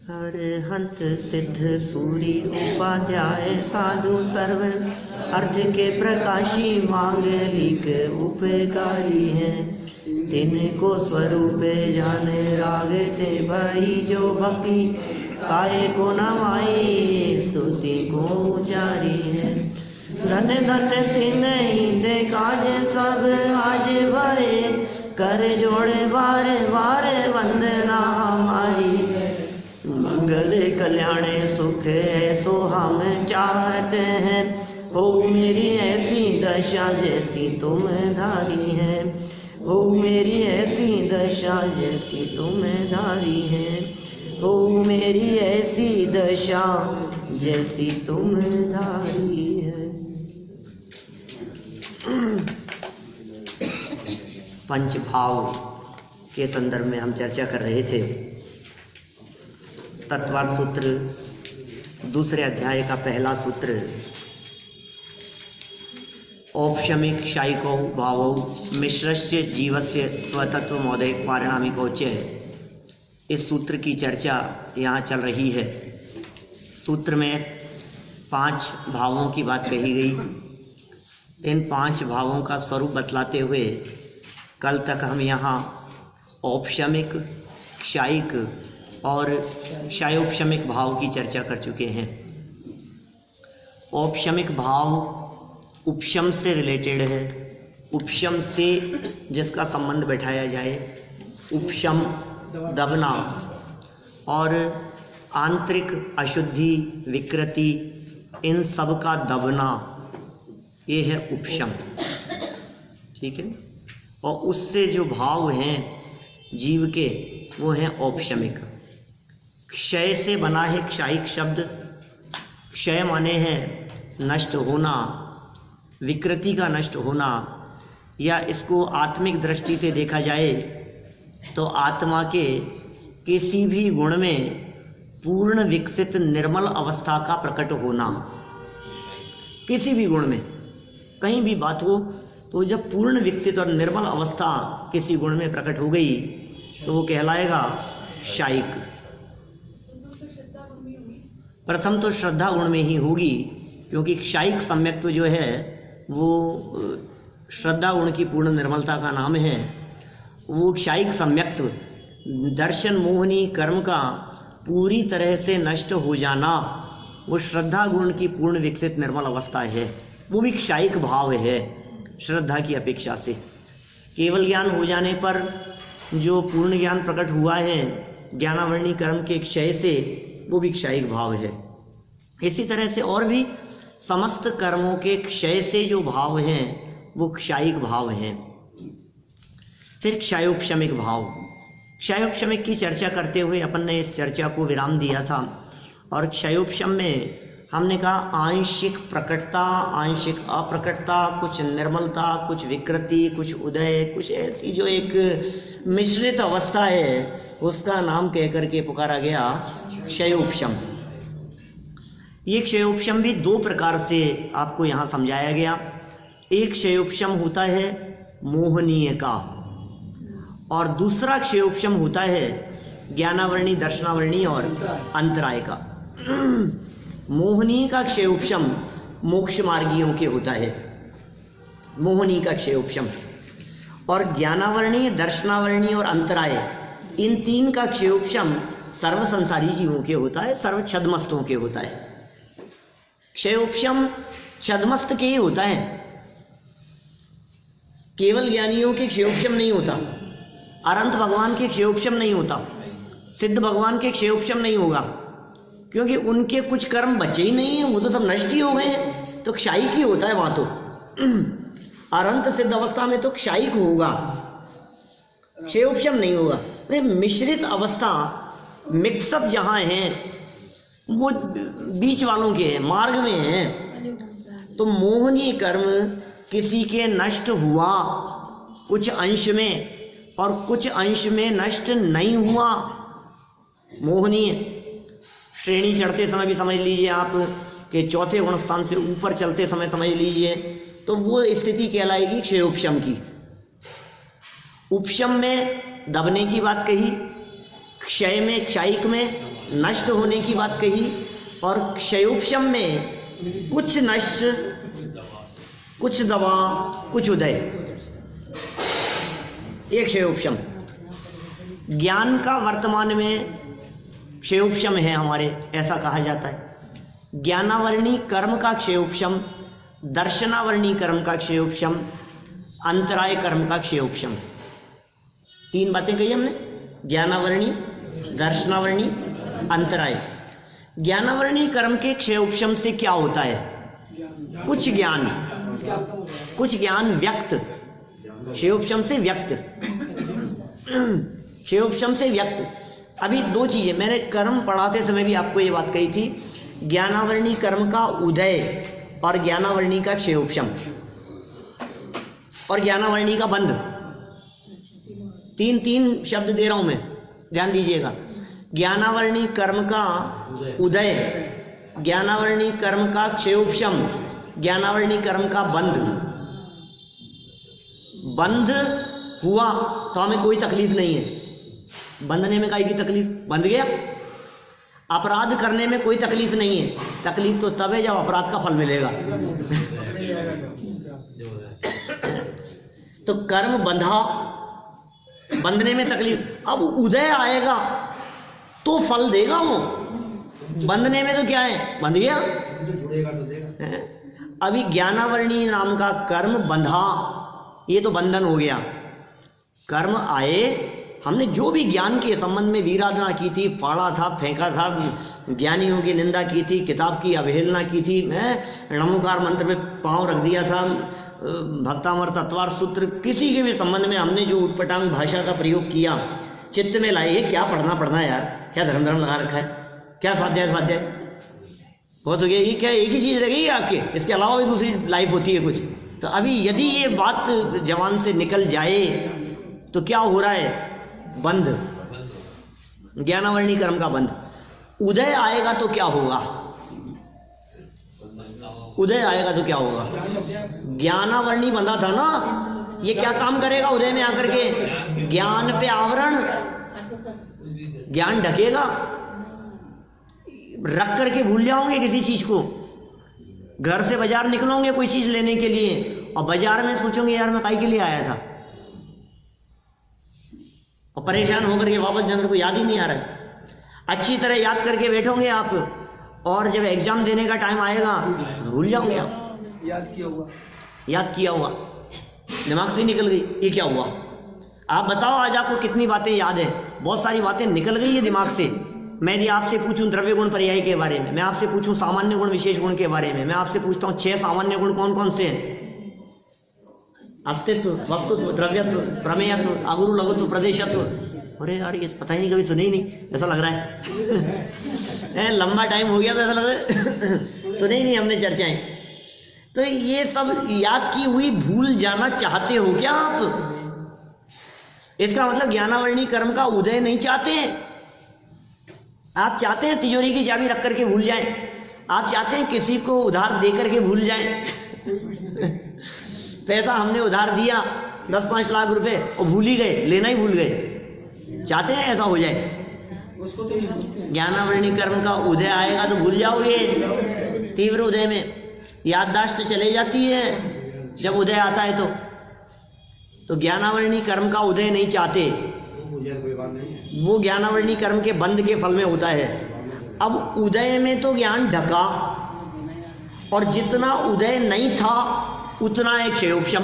अरहंत सिद्ध सूरी उपाध्याय साधु सर्व अर्थ के प्रकाशी मांगलिक उपकारी हैं। तिनको स्वरूप जाने रागे थे भई जो भक्ति काय को नवाई स्तुति को उचारी है। धन धन तिन्हीं से काज सब आज भये कर जोड़े बार बार वंदना हमारी। मंगल कल्याण सुख ऐसो हम चाहते हैं हो मेरी ऐसी दशा जैसी तुम धारी है। हो मेरी ऐसी दशा जैसी तुम धारी है। हो मेरी ऐसी दशा जैसी तुम धारी है। पंचभाव के संदर्भ में हम चर्चा कर रहे थे। तत्वार्थ सूत्र दूसरे अध्याय का पहला सूत्र औपशमिक क्षयिको भावो मिश्रस्य जीवस्य स्वतत्व महोदय पारिणामिकोच्य। इस सूत्र की चर्चा यहाँ चल रही है। सूत्र में 5 भावों की बात कही गई। इन 5 भावों का स्वरूप बतलाते हुए कल तक हम यहाँ औपशमिक, क्षयिक और क्षयोपशमिक भाव की चर्चा कर चुके हैं। औपशमिक भाव उपशम से रिलेटेड है। उपशम से जिसका संबंध बैठाया जाए, उपशम दबना और आंतरिक अशुद्धि विकृति, इन सब का दबना, ये है उपशम। ठीक है। और उससे जो भाव हैं जीव के वो हैं औपशमिक। क्षय से बना है क्षयिक शब्द। क्षय माने हैं नष्ट होना, विकृति का नष्ट होना, या इसको आत्मिक दृष्टि से देखा जाए तो आत्मा के किसी भी गुण में पूर्ण विकसित निर्मल अवस्था का प्रकट होना। किसी भी गुण में कहीं भी बात हो तो जब पूर्ण विकसित और निर्मल अवस्था किसी गुण में प्रकट हो गई तो वो कहलाएगा क्षयिक। प्रथम तो श्रद्धा गुण में ही होगी, क्योंकि क्षयिक सम्यक्त्व जो है वो श्रद्धा गुण की पूर्ण निर्मलता का नाम है। वो क्षयिक सम्यक्त्व दर्शन मोहनी कर्म का पूरी तरह से नष्ट हो जाना, वो श्रद्धा गुण की पूर्ण विकसित निर्मल अवस्था है। वो भी क्षयिक भाव है श्रद्धा की अपेक्षा से। केवल ज्ञान हो जाने पर जो पूर्ण ज्ञान प्रकट हुआ है ज्ञानावरणी कर्म के क्षय से, वो भी क्षयिक भाव है। इसी तरह से और भी समस्त कर्मों के क्षय से जो भाव हैं वो क्षयिक भाव हैं। फिर क्षयोपशमिक भाव। क्षयोपशमिक की चर्चा करते हुए अपन ने इस चर्चा को विराम दिया था और क्षयोपशम में हमने कहा आंशिक प्रकटता, आंशिक अप्रकटता, कुछ निर्मलता, कुछ विकृति, कुछ उदय, कुछ ऐसी जो एक मिश्रित अवस्था है उसका नाम कह करके पुकारा गया क्षयोपशम। ये क्षयोपशम भी 2 प्रकार से आपको यहाँ समझाया गया। एक क्षयोपशम होता है मोहनीय का और दूसरा क्षयोपशम होता है ज्ञानावरणी, दर्शनावरणी और अंतराय का। मोहनीय का क्षयोपशम मोक्ष मार्गियों के होता है, मोहनीय का क्षयोपशम। और ज्ञानावरणी, दर्शनावरणी और अंतराय, इन 3 का क्षयोपशम सर्व संसारी जीवों के होता है, सर्व छद्मस्तों के होता है। क्षयोपशम छद्मस्त के ही होता है, केवल ज्ञानियों के क्षयोपशम नहीं होता। अनंत भगवान के क्षयोपशम नहीं होता, सिद्ध भगवान के क्षयोपशम नहीं होगा, क्योंकि उनके कुछ कर्म बचे ही नहीं है, वो तो सब नष्ट ही हो गए हैं। तो क्षयिक ही होता है वहां तो। अनंत सिद्ध अवस्था में तो क्षयिक होगा, क्षयोपशम नहीं होगा। वे मिश्रित अवस्था, मिक्सअप जहां है वो बीच वालों के हैं, मार्ग में हैं। तो मोहनीय कर्म किसी के नष्ट हुआ कुछ अंश में और कुछ अंश में नष्ट नहीं हुआ। मोहनीय श्रेणी चढ़ते समय भी समझ लीजिए आप कि चौथे गुण स्थान से ऊपर चलते समय समझ लीजिए, तो वो स्थिति कहलाएगी क्षयोपशम की। उपशम में दबने की बात कही, क्षय में, क्षयिक में नष्ट होने की बात कही, और क्षयोपशम में कुछ नष्ट, कुछ दवा, कुछ उदय, एक क्षयोपशम। ज्ञान का वर्तमान में क्षयोपशम है हमारे, ऐसा कहा जाता है। ज्ञानावरणी कर्म का क्षयोपशम, दर्शनावरणी कर्म का क्षयोपशम, अंतराय कर्म का क्षयोपशम। 3 बातें कही हमने, ज्ञानावरणी, दर्शनावरणी, अंतराय। ज्ञानावरणी कर्म के क्षयोपशम से क्या होता है? कुछ ज्ञान व्यक्त, क्षयोपशम से व्यक्त, क्षयोपशम से व्यक्त। अभी 2 चीजें मैंने कर्म पढ़ाते समय भी आपको ये बात कही थी, ज्ञानावरणी कर्म का उदय और ज्ञानावरणी का क्षयोपशम और ज्ञानावरणी का बंध। 3 शब्द दे रहा हूं मैं, ध्यान दीजिएगा। ज्ञानावरणी कर्म का उदय, ज्ञानावरणी कर्म का क्षयोपशम, ज्ञानावरणी कर्म का बंध। बंध हुआ तो हमें कोई तकलीफ नहीं है, बंधने में काहे की तकलीफ, बंध गया। अपराध करने में कोई तकलीफ नहीं है, तकलीफ तो तब है जब अपराध का फल मिलेगा। तो कर्म बंधा, बंधने में तकलीफ। अब उदय आएगा तो फल देगा वो, बंधने में तो क्या है, बंध गया, जुड़ेगा तो देगा। अभी ज्ञानावरणी नाम का कर्म बंधा, ये तो बंधन हो गया। कर्म आए, हमने जो भी ज्ञान के संबंध में वीराधना की थी, फाड़ा था, फेंका था, ज्ञानियों की निंदा की थी, किताब की अवहेलना की थी, नमोकार मंत्र में पांव रख दिया था, भक्तामर तत्वार सूत्र, किसी के भी संबंध में हमने जो उटपटांग भाषा का प्रयोग किया, चित्त में लाए, क्या पढ़ना है यार, क्या धर्म लगा रखा है, क्या स्वाध्याय हो तो ये क्या एक ही चीज रहेगी आपके, इसके अलावा भी दूसरी लाइफ होती है कुछ। तो अभी यदि ये बात जवान से निकल जाए तो क्या हो रहा है, बंध, ज्ञानावरणी कर्म का बंध। उदय आएगा तो क्या होगा, उदय आएगा तो क्या होगा, ज्ञानावरणी बंधा था ना, ये क्या काम करेगा उदय में आकर के, ज्ञान पे आवरण, ज्ञान ढकेगा, रख करके भूल जाओगे किसी चीज को। घर से बाजार निकलोगे कोई चीज लेने के लिए और बाजार में सोचोगे यार मैं काहे के लिए आया था, और परेशान होकर के वापस जाने को याद ही नहीं आ रहा है। अच्छी तरह याद करके बैठोगे आप, और जब एग्जाम देने का टाइम आएगा भूल जाओगे आप, याद किया हुआ दिमाग से निकल गई, ये क्या हुआ। आप बताओ आज आपको कितनी बातें याद है, बहुत सारी बातें निकल गई है दिमाग से। मैं यदि आपसे पूछूं द्रव्य गुण पर्याय के बारे में, मैं आपसे पूछूं सामान्य गुण विशेष गुण के बारे में, मैं आपसे पूछता हूं 6 सामान्य गुण कौन कौन से हैं, अस्तित्व, वस्तुत्व, द्रव्यत्व, प्रमेयत्व, अगुरु लघुत्व, प्रदेशत्व। अरे यार ये पता ही नहीं, कभी सुने ही नहीं, ऐसा लग रहा है लंबा टाइम हो गया तो ऐसा लग रहा है सुने ही नहीं हमने चर्चाएं। तो ये सब याद की हुई भूल जाना चाहते हो क्या आप? इसका मतलब ज्ञानावरणी कर्म का उदय नहीं चाहते। आप चाहते हैं तिजोरी की चाबी रख करके भूल जाएं, आप चाहते हैं किसी को उधार दे करके भूल जाएं पैसा हमने उधार दिया 10-5 लाख रुपए और भूल ही गए, लेना ही भूल गए, चाहते हैं ऐसा हो जाए। उसको तो ज्ञानावरणी कर्म का उदय आएगा तो भूल जाओगे, तीव्र उदय में याददाश्त चले जाती है जब उदय आता है तो ज्ञानावरणी कर्म का उदय नहीं चाहते, वो ज्ञानावरणी कर्म के बंध के फल में होता है। अब उदय में तो ज्ञान ढका, और जितना उदय नहीं था उतना एक क्षयोपशम,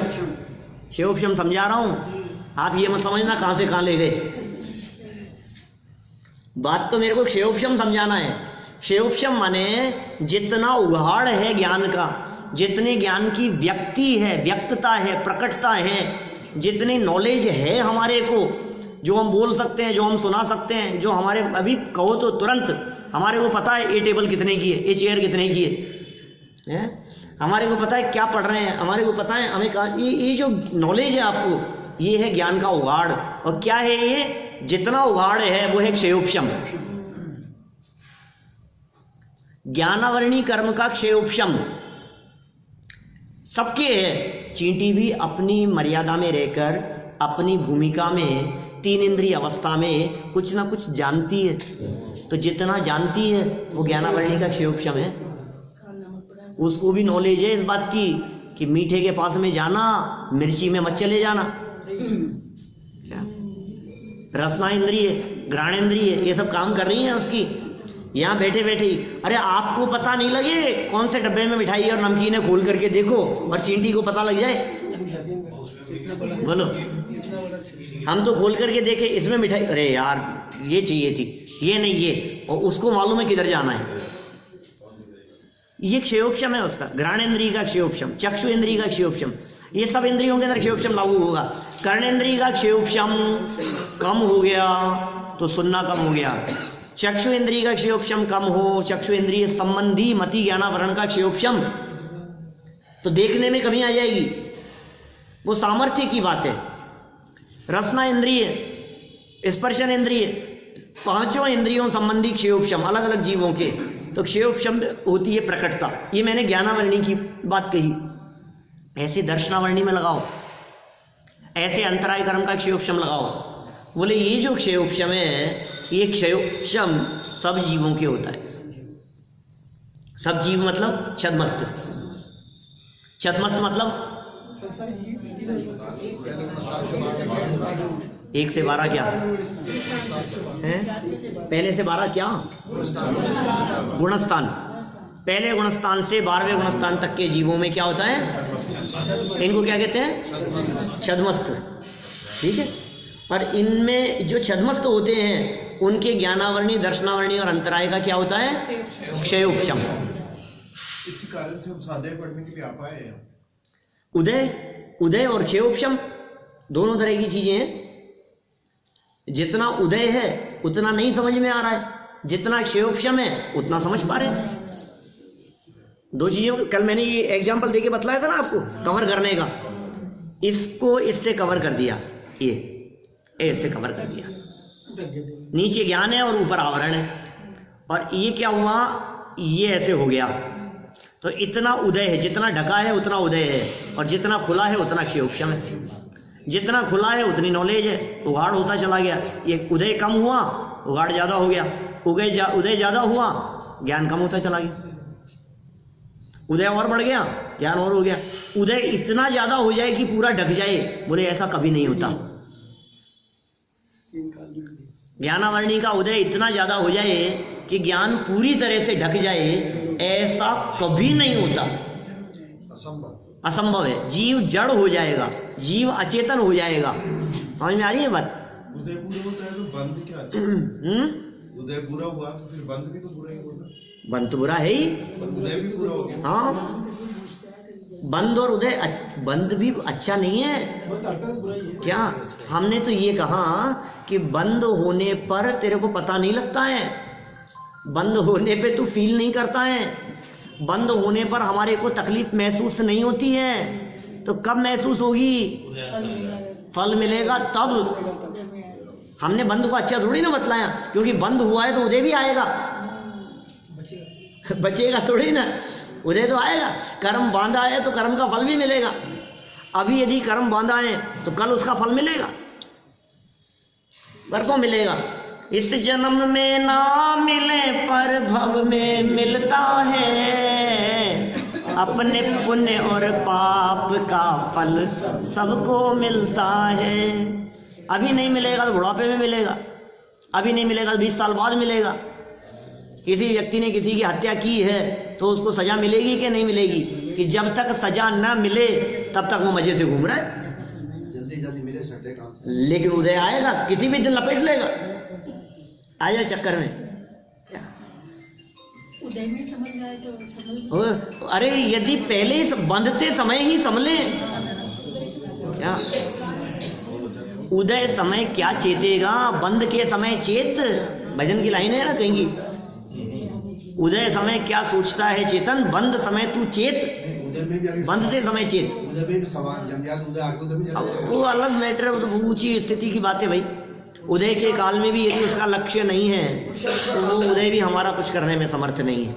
क्षयोपशम समझा रहा हूं, आप ये मत समझना कहां से कहां ले गए, बात तो मेरे को क्षयोपशम समझाना है। क्षयोपशम माने जितना उघाड़ है ज्ञान का, जितने ज्ञान की व्यक्ति है, व्यक्तता है, प्रकटता है, जितनी नॉलेज है हमारे को, जो हम बोल सकते हैं, जो हम सुना सकते हैं, जो हमारे अभी कहो तो तुरंत हमारे को पता है ये टेबल कितने की है, ये चेयर कितने की है, हमारे को पता है क्या पढ़ रहे हैं, हमारे को पता है हमें कहा, ये जो नॉलेज है आपको, ये है ज्ञान का उघाड़। और क्या है ये, जितना उघाड़ है वो है क्षयोपशम, ज्ञानावरणी कर्म का क्षयोपशम सबके है। चींटी भी अपनी मर्यादा में रहकर, अपनी भूमिका में तीन इंद्रिय अवस्था में कुछ ना कुछ जानती है, तो जितना जानती है वो ज्ञानावरणी का क्षयोक्षम है। उसको भी नॉलेज है इस बात की कि मीठे के पास में जाना, मिर्ची में मत चले जाना। रसना इंद्रिय, घ्राण इंद्रिय, ये सब काम कर रही है उसकी। यहाँ बैठे बैठे ही, अरे आपको पता नहीं लगे कौन से डब्बे में मिठाई और नमकीन है, खोल करके देखो और चींटी को पता लग जाए। बोलो, हम तो खोल करके देखे इसमें मिठाई, अरे यार ये चाहिए थी, ये नहीं ये, और उसको मालूम है किधर जाना है। ये क्षयोक्षम है उसका, घ्राण इंद्रिय का क्षयोक्षम, चक्षु इंद्रिय का क्षयोक्षम, ये सब इंद्रियों के अंदर क्षयोक्षम लागू होगा। कर्णेंद्रिय का क्षयोक्षम कम हो गया तो सुनना कम हो गया। चक्षु इंद्रिय का क्षयोक्षम कम हो, चक्षु इंद्रिय संबंधी मति ज्ञानावरण का क्षयोक्षम, तो देखने में कमी आ जाएगी, वो सामर्थ्य की बात है। रसना इंद्रिय, स्पर्शन इंद्रिय, पांचों इंद्रियों संबंधी क्षयोक्षम अलग अलग जीवों के, तो क्षयोक्षम होती है प्रकटता। ये मैंने ज्ञानावरणी की बात कही। ऐसे दर्शनावरणी में लगाओ, ऐसे अंतराय कर्म का क्षयोक्षम लगाओ। बोले ये जो क्षयोक्षम है, ये क्षयोक्षम सब जीवों के होता है। सब जीव मतलब छद्मस्त, छद्मस्त मतलब 1 से 12 क्या है? पहले से 12 क्या? गुणस्थान। पहले गुणस्थान से 12वें गुणस्थान तक के जीवों में क्या होता है? इनको क्या कहते हैं? छद्मस्त। ठीक है। और इनमें जो छद्मस्त होते हैं उनके ज्ञानावरणी, दर्शनावरणी और अंतराय का क्या होता है? क्षयोक्षम। इसी कारण से हम स्वाध्याय पढ़ने के लिए आ पाए हैं। उदय और क्षयोक्षम दोनों तरह की चीजें हैं। जितना उदय है उतना नहीं समझ में आ रहा है, जितना क्षयोक्षम है उतना समझ पा रहे हैं। दो चीजों, कल मैंने ये एग्जाम्पल देके बतलाया था ना आपको, कवर करने का। इसको इससे कवर कर दिया, ये इससे कवर कर दिया। नीचे ज्ञान है और ऊपर आवरण है, और ये क्या हुआ? ये ऐसे हो गया। तो इतना उदय है, जितना ढका है उतना उदय है, और जितना खुला है उतना क्षयोक्षम है। जितना खुला है उतनी नॉलेज है, उगाड़ होता चला गया। ये उदय कम हुआ, उगाड़ ज्यादा हो गया, उदय ज्यादा हुआ, ज्ञान कम होता चला गया। उदय और बढ़ गया, ज्ञान और हो गया। उदय इतना ज्यादा हो जाए कि पूरा ढक जाए, बोले ऐसा कभी नहीं होता। ज्ञानावरणी का उदय इतना ज्यादा हो जाए कि ज्ञान पूरी तरह से ढक जाए, ऐसा कभी नहीं होता, असंभव है। जीव जड़ हो जाएगा, जीव अचेतन हो जाएगा। समझ में आ रही है बात? उदय पूरा होता है तो बंद क्या? उदय पूरा हुआ तो फिर बंद भी तो पूरा ही होगा। बंद तो बुरा है ही, उदय भी पूरा हो गया। हाँ, बंद और उदय, बंद भी अच्छा नहीं है क्या? हमने तो ये कहा कि बंद होने पर तेरे को पता नहीं लगता है, बंद होने पे तू फील नहीं करता है, बंद होने पर हमारे को तकलीफ महसूस नहीं होती है। तो कब महसूस होगी? फल मिलेगा तब। हमने बंद को अच्छा थोड़ी ना बतलाया, क्योंकि बंद हुआ है तो उदय भी आएगा, बचेगा थोड़ी ना, उदय तो आएगा। कर्म बांधा है तो कर्म का फल भी मिलेगा। अभी यदि कर्म बांधा है तो कल उसका फल मिलेगा, परसों मिलेगा। इस जन्म में ना मिले पर भव में मिलता है, अपने पुण्य और पाप का फल सबको मिलता है। अभी नहीं मिलेगा तो बुढ़ापे में मिलेगा, अभी नहीं मिलेगा तो 20 साल बाद मिलेगा। किसी व्यक्ति ने किसी की हत्या की है तो उसको सजा मिलेगी कि नहीं मिलेगी? कि जब तक सजा ना मिले तब तक वो मजे से घूम रहा है, जल्दी जल्दी मिले सटे काम से। लेकिन उदय आएगा, किसी भी दिन लपेट लेगा, आ जाए चक्कर में। उदय में समझ जाए तो अरे यदि पहले बंधते समय ही संभले क्या? उदय समय क्या चेतेगा, बंद के समय चेत, भजन की लाइन है ना कहेंगी। उदय समय क्या सोचता है चेतन, बंद समय तू चेत, बंधते समय चेत। वो अलग मैटर है, वो तो ऊंची स्थिति की बात है भाई। उदय के काल में भी यदि उसका लक्ष्य नहीं है तो वो उदय भी हमारा कुछ करने में समर्थ नहीं है,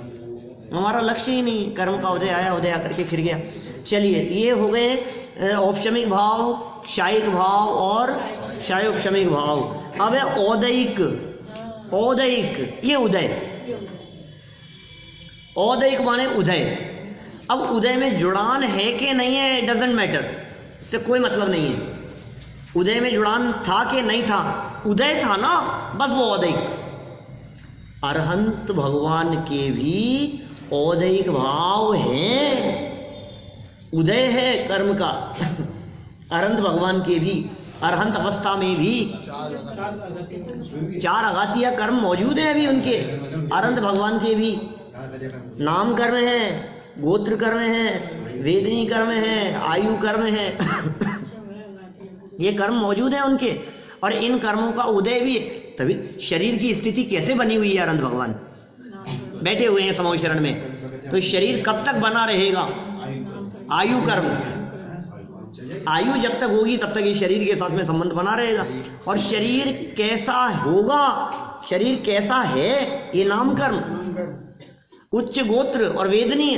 हमारा लक्ष्य ही नहीं। कर्म का उदय आया, उदय आकर के फिर गया। चलिए, ये हो गए औपशमिक भाव, क्षायिक भाव और क्षायोपशमिक भाव। अब है औदयिक, औदयिक ये उदय, औदयिक माने उदय। अब उदय में जुड़ान है कि नहीं है डजेंट मैटर, इससे कोई मतलब नहीं है। उदय में जुड़ान था कि नहीं था, उदय था ना, बस वो औदयिक। अरहंत भगवान के भी औदयिक भाव हैं, उदय है कर्म का। अरहंत भगवान के भी, अरहंत अवस्था में भी 4 आघातीय कर्म मौजूद हैं अभी उनके, अरहंत भगवान के भी। नाम कर्म है, गोत्र कर्म है, वेदनी कर्म है, आयु कर्म है। ये कर्म मौजूद हैं उनके, और इन कर्मों का उदय भी। तभी शरीर की स्थिति कैसे बनी हुई है, अरहंत भगवान बैठे हुए हैं समूह शरण में, तो शरीर कब तक बना रहेगा? आयु कर्म, आयु जब तक होगी तब तक ये शरीर के साथ में संबंध बना रहेगा। और शरीर कैसा होगा, शरीर कैसा है, ये नाम कर्म, उच्च गोत्र और वेदनीय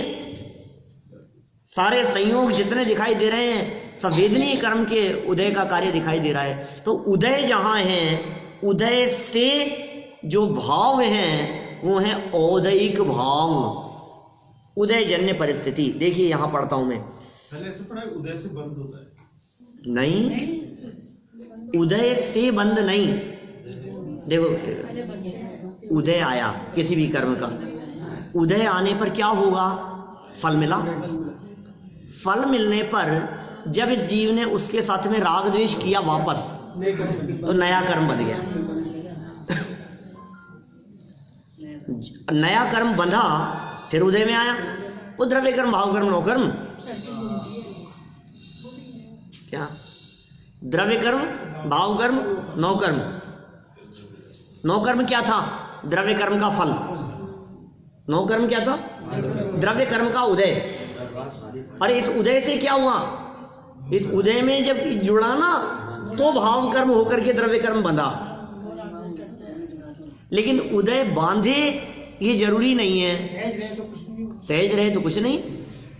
सारे संयोग जितने दिखाई दे रहे हैं सब वेदनीय कर्म के उदय का कार्य दिखाई दे रहा है। तो उदय जहां है, उदय से जो भाव हैं वो है औदयिक भाव, उदय जन्य परिस्थिति। देखिए यहां पढ़ता हूं मैं, पहले ऐसे पढ़ा है उदय से बंद होता है, नहीं उदय से बंद नहीं। देखो उदय आया किसी भी कर्म का, उदय आने पर क्या होगा? फल मिला। फल मिलने पर जब इस जीव ने उसके साथ में राग द्वेष किया वापस, तो नया कर्म बन गया। नया कर्म बंधा, फिर उदय में आया वो द्रव्य कर्म, भाव कर्म, नौ कर्म। क्या द्रव्य कर्म, भाव कर्म, नौ कर्म। नौ कर्म क्या था? द्रव्य कर्म का फल। नौ कर्म क्या था? द्रव्य कर्म का उदय। और इस उदय से क्या हुआ? इस उदय में जब जुड़ा ना, तो भाव कर्म होकर के द्रव्य कर्म बंधा। लेकिन उदय बांधे ये जरूरी नहीं है, सहज रहे तो कुछ नहीं।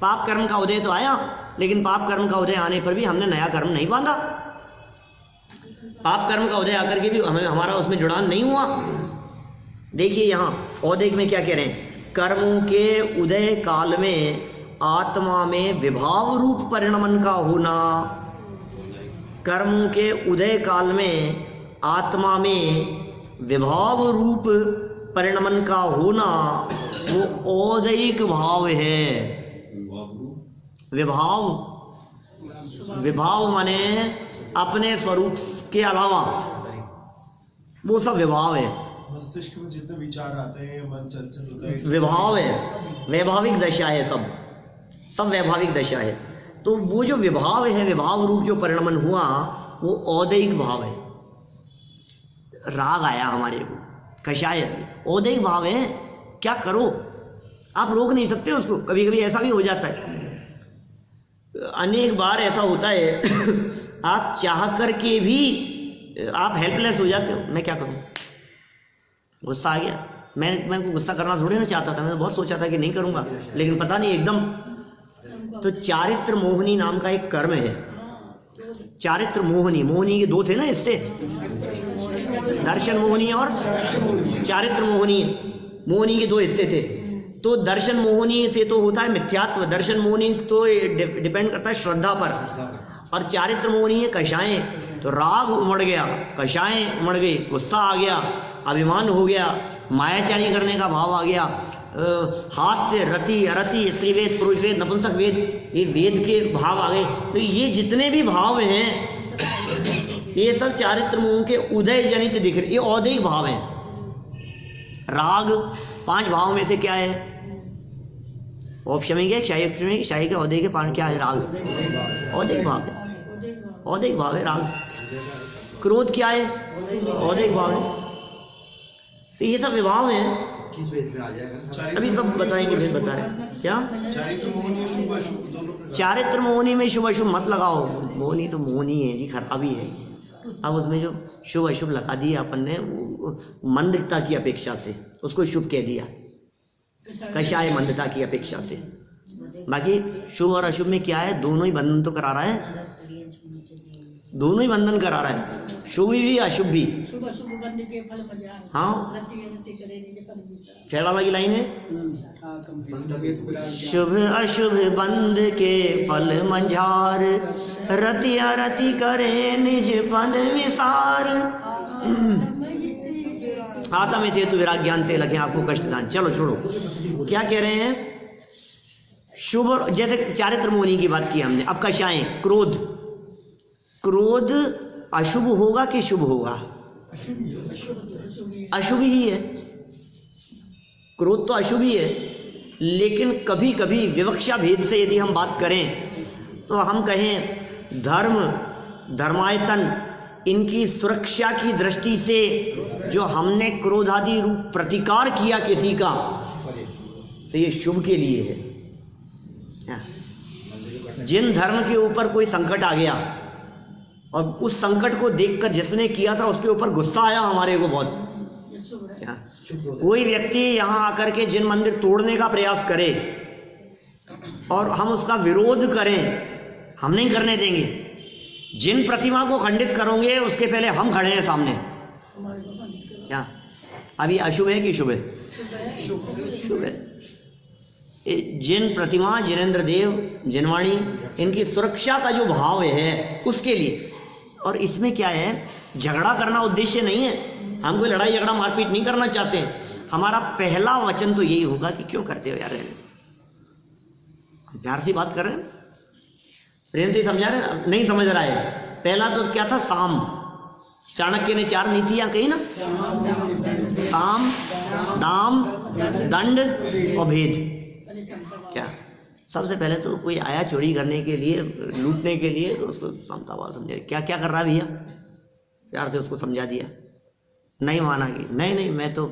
पाप कर्म का उदय तो आया, लेकिन पाप कर्म का उदय आने पर भी हमने नया कर्म नहीं बांधा। पाप कर्म का उदय आकर के भी हमारा उसमें जुड़ान नहीं हुआ। देखिए यहां औदयिक में क्या कह रहे हैं? कर्मों के उदय काल में आत्मा में विभाव रूप परिणमन का होना। कर्मों के उदय काल में आत्मा में विभाव रूप परिणमन का होना वो औदयिक भाव है। विभाव, विभाव माने अपने स्वरूप के अलावा, वो सब विभाव है। मस्तिष्क में जितने विचार आते हैं, मन चंचल होता है, विभाव है, वैभाविक दशा है, सब वैभाविक दशा है। तो वो जो विभाव है, विभाव रूप जो परिणमन हुआ, वो औदयिक भाव है। राग आया हमारे को, कषाय, औदयिक भाव है। क्या करो, आप रोक नहीं सकते उसको। कभी कभी ऐसा भी हो जाता है, अनेक बार ऐसा होता है आप चाह करके भी आप हेल्पलेस हो जाते हो। मैं क्या करूं, गुस्सा आ गया। मैं को गुस्सा करना थोड़ी ना चाहता था, मैंने बहुत सोचा था कि नहीं करूंगा, लेकिन पता नहीं एकदम। तो चारित्र मोहनी नाम का एक कर्म है, चारित्र मोहनी। मोहनी के दो थे ना, इससे दर्शन मोहनी और चारित्र मोहनी। मोहनी के दो हिस्से थे। तो दर्शन मोहनी से तो होता है मिथ्यात्व, दर्शन मोहनी तो डिपेंड करता है श्रद्धा पर, और चारित्र मोहनी है कषाएं। तो राग उमड़ गया, कषाएं उमड़ गई, गुस्सा आ गया, अभिमान हो गया, मायाचारी करने का भाव आ गया, हास्य, रति, अरति, स्त्रीवेद, पुरुषवेद, नपुंसक वेद, ये वेद के भाव आ गए। तो ये जितने भी भाव हैं, ये सब चारित्र मोह के उदय जनित दिख रहे, ये औदयिक भाव है। राग 5 भाव में से क्या है? औपशमिक है, क्षायिक, क्षायिक है, औदयिक है। 5 क्या है? राग, औदयिक भाव है, औदयिक भाव है राग। क्रोध क्या है? औदयिक भाव है। तो ये सब विभाव हैं, अभी सब बताएंगे, फिर बता रहे क्या। चारित्र मोहनी शुभ अशुभ दोनों। चारित्र मोहनी में शुभ अशुभ मत लगाओ, मोहनी तो मोहनी है जी, खराबी है। अब उसमें जो शुभ अशुभ लगा दिया अपन ने, मंदता की अपेक्षा से उसको शुभ कह दिया, कषाय मंदता की अपेक्षा से। बाकी शुभ और अशुभ में क्या है? दोनों ही बंधन तो करा रहा है। दोनों ही बंधन करा रहा है, शुभ भी अशुभ भी। शुभ शुभ बंद के फल मजा। हाँ, रति रति करे निज फल विचार। छेड़ा वाली लाइन है, शुभ अशुभ बंध के फल मंझार, रति अरति करे निज पद विसार। आता में थे तो विराग्यान्ते लगे आपको कष्ट दान। चलो छोड़ो, क्या कह रहे हैं? शुभ, जैसे चारित्र मोहिनी की बात की हमने। अब कषाय, क्रोध, क्रोध अशुभ होगा कि शुभ होगा? अशुभ ही है, क्रोध तो अशुभ ही है। लेकिन कभी कभी विवक्षा भेद से यदि हम बात करें तो हम कहें धर्म, धर्मायतन, इनकी सुरक्षा की दृष्टि से जो हमने क्रोधादि रूप प्रतिकार किया किसी का, तो ये शुभ के लिए है। जिन धर्म के ऊपर कोई संकट आ गया और उस संकट को देखकर जिसने किया था उसके ऊपर गुस्सा आया हमारे को बहुत, क्या कोई व्यक्ति यहाँ आकर के जिन मंदिर तोड़ने का प्रयास करे और हम उसका विरोध करें, हम नहीं करने देंगे। जिन प्रतिमा को खंडित करोगे उसके पहले हम खड़े हैं सामने। क्या अभी अशुभ है कि शुभ है? शुभ है। जिन प्रतिमा, जिनेंद्र देव, जिनवाणी, इनकी सुरक्षा का जो भाव है उसके लिए। और इसमें क्या है, झगड़ा करना उद्देश्य नहीं है, हम कोई लड़ाई झगड़ा मारपीट नहीं करना चाहते हैं। हमारा पहला वचन तो यही होगा कि क्यों करते हो यार, प्यार से बात कर रहे हैं, प्रेम से समझा रहे हैं, नहीं समझ रहा है। पहला तो क्या था, साम। चाणक्य ने 4 नीतियां कही ना, साम, दाम, दंड और भेद। क्या सबसे पहले तो कोई आया चोरी करने के लिए, लूटने के लिए, तो उसको समताभाव समझाया। क्या क्या कर रहा है भैया, प्यार से उसको समझा दिया। नहीं माना कि नहीं मैं तो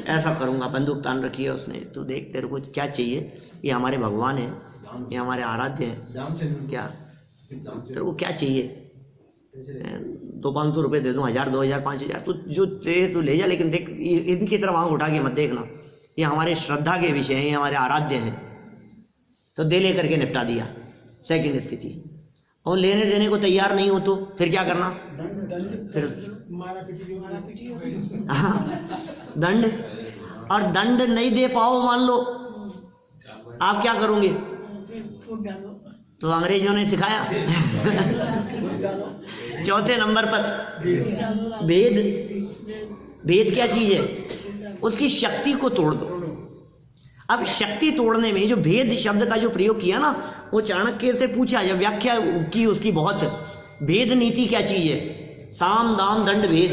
ऐसा करूंगा, बंदूक तान रखी है उसने, तू देख तेरे को क्या चाहिए, ये हमारे भगवान है, ये हमारे आराध्य हैं, क्या तेरे को क्या चाहिए, 200-500 रुपये दे दूँ, 1000, 2000, 5000, तू जो चाहिए तू ले जा, लेकिन देख इनकी तरफ आँख उठा के मत देखना, ये हमारे श्रद्धा के विषय हैं, ये हमारे आराध्य हैं। तो दे लेकर के निपटा दिया। सेकंड स्थिति, और लेने देने को तैयार नहीं हो तो फिर क्या करना, फिर दंड। और दंड नहीं दे पाओ, मान लो, आप क्या करोगे? तो अंग्रेजों ने सिखाया। चौथे नंबर पर भेद। भेद क्या चीज है? उसकी शक्ति को तोड़ दो। अब शक्ति तोड़ने में जो भेद शब्द का जो प्रयोग किया ना, वो चाणक्य से पूछा, जब व्याख्या की उसकी बहुत, भेद नीति क्या चीज है? साम दाम दंड भेद।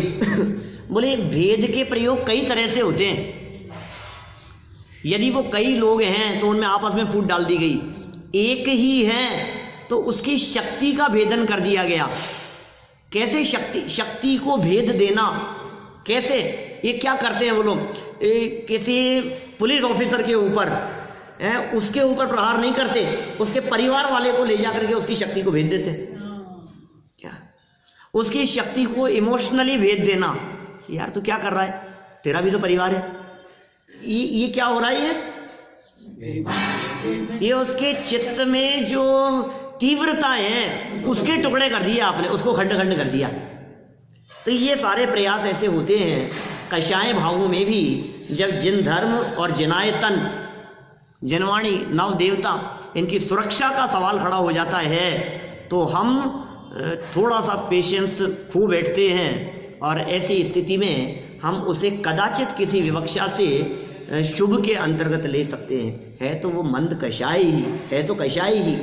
बोले भेद के प्रयोग कई तरह से होते हैं। यदि वो कई लोग हैं तो उनमें आपस में फूट डाल दी गई, एक ही है तो उसकी शक्ति का भेदन कर दिया गया। कैसे शक्ति को भेद देना, कैसे? ये क्या करते हैं वो लोग, किसी पुलिस ऑफिसर के ऊपर उसके ऊपर प्रहार नहीं करते, उसके परिवार वाले को ले जाकर के उसकी शक्ति को भेद देते। क्या उसकी शक्ति को इमोशनली भेद देना, यार तू क्या कर रहा है, तेरा भी तो परिवार है। ये क्या हो रहा है? ये उसके चित्त में जो तीव्रता है उसके टुकड़े कर दिए आपने, उसको खंड खंड कर दिया। तो ये सारे प्रयास ऐसे होते हैं कषाय भावों में भी, जब जिन धर्म और जिनायतन, जिनवाणी, नव देवता, इनकी सुरक्षा का सवाल खड़ा हो जाता है तो हम थोड़ा सा पेशेंस खो बैठते हैं, और ऐसी स्थिति में हम उसे कदाचित किसी विवक्षा से शुभ के अंतर्गत ले सकते हैं। है तो वो मंद कषाय ही है, तो कषाय ही।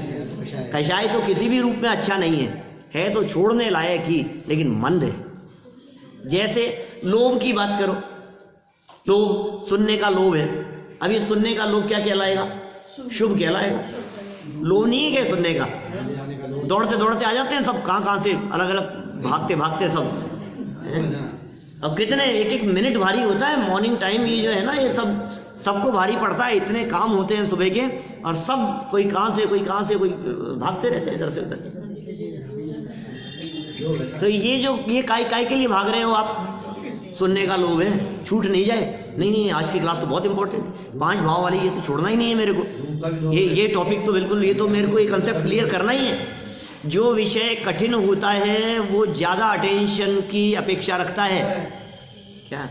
कषाय तो किसी भी रूप में अच्छा नहीं है तो छोड़ने लायक ही, लेकिन मंद है। जैसे लोभ की बात करो, लोभ, सुनने का लोभ है। अब ये सुनने का लोभ क्या कहलाएगा? शुभ कहलाएगा। लोभ नहीं है क्या सुनने का? दौड़ते दौड़ते आ जाते हैं सब, कहाँ से अलग अलग भागते भागते सब। अब कितने एक मिनट भारी होता है मॉर्निंग टाइम, ये जो है ना, ये सबको भारी पड़ता है। इतने काम होते हैं सुबह के, और सब कोई कहाँ से कोई भागते रहते हैं इधर से उधर। तो ये काय के लिए भाग रहे हो आप? सुनने का लोभ है, छूट नहीं जाए। नहीं, आज की क्लास तो बहुत इंपॉर्टेंट, 5 भाव वाली, ये तो छोड़ना ही नहीं है मेरे को। ये टॉपिक तो बिल्कुल, ये तो मेरे को ये कंसेप्ट क्लियर करना ही है। जो विषय कठिन होता है वो ज़्यादा अटेंशन की अपेक्षा रखता है। क्या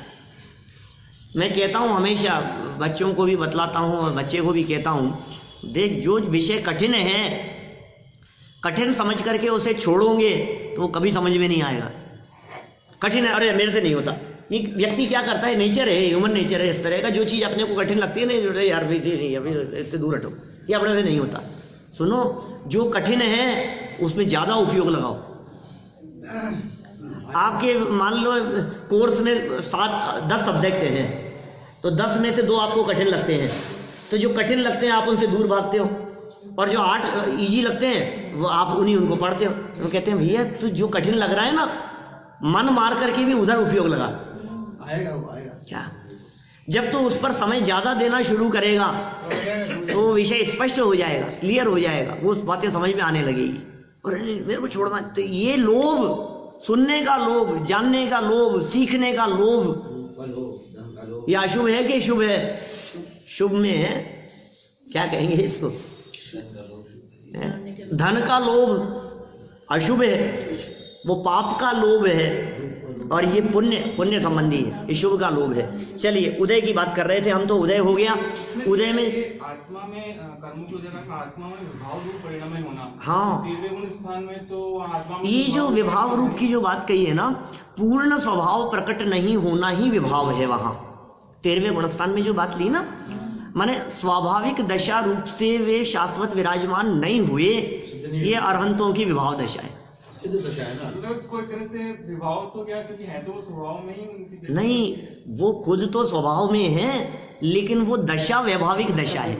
मैं कहता हूँ, हमेशा बच्चों को भी बतलाता हूँ और बच्चे को भी कहता हूँ, देख जो विषय कठिन है, कठिन समझ करके उसे छोड़ोगे तो वो कभी समझ में नहीं आएगा। कठिन है, अरे मेरे से नहीं होता। ये व्यक्ति क्या करता है, नेचर है, ह्यूमन नेचर है इस तरह का, जो चीज़ अपने को कठिन लगती है नहीं, यार भाई नहीं, अभी इससे दूर हटो, ये अपने से नहीं होता। सुनो, जो कठिन है उसमें ज़्यादा उपयोग लगाओ। आपके मान लो कोर्स में 7-10 सब्जेक्ट हैं, तो 10 में से 2 आपको कठिन लगते हैं, तो जो कठिन लगते हैं आप उनसे दूर भागते हो, और जो 8 इजी लगते हैं वो आप उनको पढ़ते हो। तो कहते हैं भैया तो जो कठिन लग रहा है ना, मन मार करके भी उधर उपयोग लगा, आएगा वो आएगा। क्या जब तो उस पर समय ज़्यादा देना शुरू करेगा तो विषय स्पष्ट हो जाएगा, क्लियर हो जाएगा, वो बातें समझ में आने लगेगी। और मेरे को छोड़ना, तो ये लोभ, सुनने का लोभ, जानने का लोभ, सीखने का लोभ, ये अशुभ है कि शुभ है? शुभ में है, क्या कहेंगे इसको, धन का लोभ अशुभ है, वो पाप का लोभ है, और ये पुण्य संबंधी है, ये शुभ का लोभ है। चलिए उदय की बात कर रहे थे हम, तो उदय हो गया। उदय में आत्मा में कर्मों की उदय का आत्मा में विभाव रूप परिणाम होना। हाँ, तीसरे गुण स्थान में तो आत्मा में ये जो विभाव रूप की जो बात कही है ना, पूर्ण स्वभाव प्रकट नहीं होना ही विभाव है। वहां 13वें गुण स्थान में जो बात ली ना, माने स्वाभाविक दशा रूप से वे शाश्वत विराजमान नहीं हुए, ये अरहंतों की विभाव दशा है। सिद्ध दशा है ना, मतलब कोई तरह से विभाव तो क्या, क्योंकि है तो वो स्वभाव में ही उनकी नहीं, वो खुद तो स्वभाव में है, लेकिन वो दशा वैभाविक दशा है।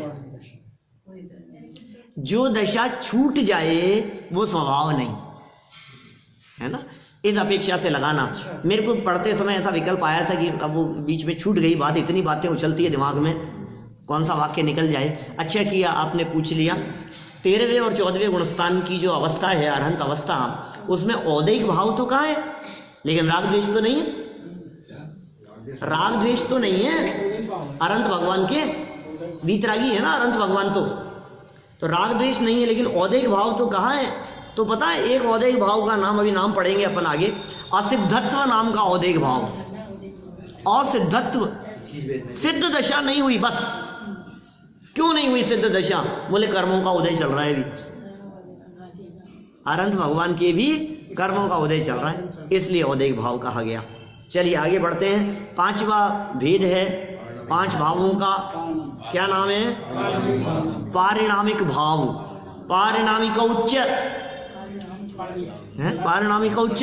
जो दशा छूट जाए वो स्वभाव नहीं है ना, इस अपेक्षा से लगाना। मेरे को पढ़ते समय ऐसा विकल्प आया था कि अब वो बीच में छूट गई बात, इतनी बातें उछलती है दिमाग में, कौन सा वाक्य निकल जाए। अच्छा किया आपने पूछ लिया। 13वें और 14वें गुणस्थान की जो अवस्था है, अरहंत अवस्था, उसमें औदैहिक भाव तो कहाँ है, लेकिन राग द्वेष तो नहीं है। राग द्वेष तो नहीं है अरहंत भगवान के, वीतरागी है ना अरहंत भगवान, तो राग द्वेष नहीं है, लेकिन औदैहिक भाव तो कहाँ है। तो पता है एक औदैहिक भाव का नाम, अभी नाम पढ़ेंगे अपन आगे, असिद्धत्व नाम का औदैहिक भाव। असिद्धत्व, सिद्ध दशा नहीं हुई, बस क्यों नहीं हुई सिद्ध दशा, बोले कर्मों का उदय चल रहा है, भी अरहंत भगवान के भी कर्मों का उदय चल रहा है, इसलिए औदैहिक भाव कहा गया। चलिए आगे बढ़ते हैं। 5वां भेद है 5 भावों का, क्या नाम है, पारिणामिक भाव। पारिणामिक उच्च है, पारिणामिक उच्च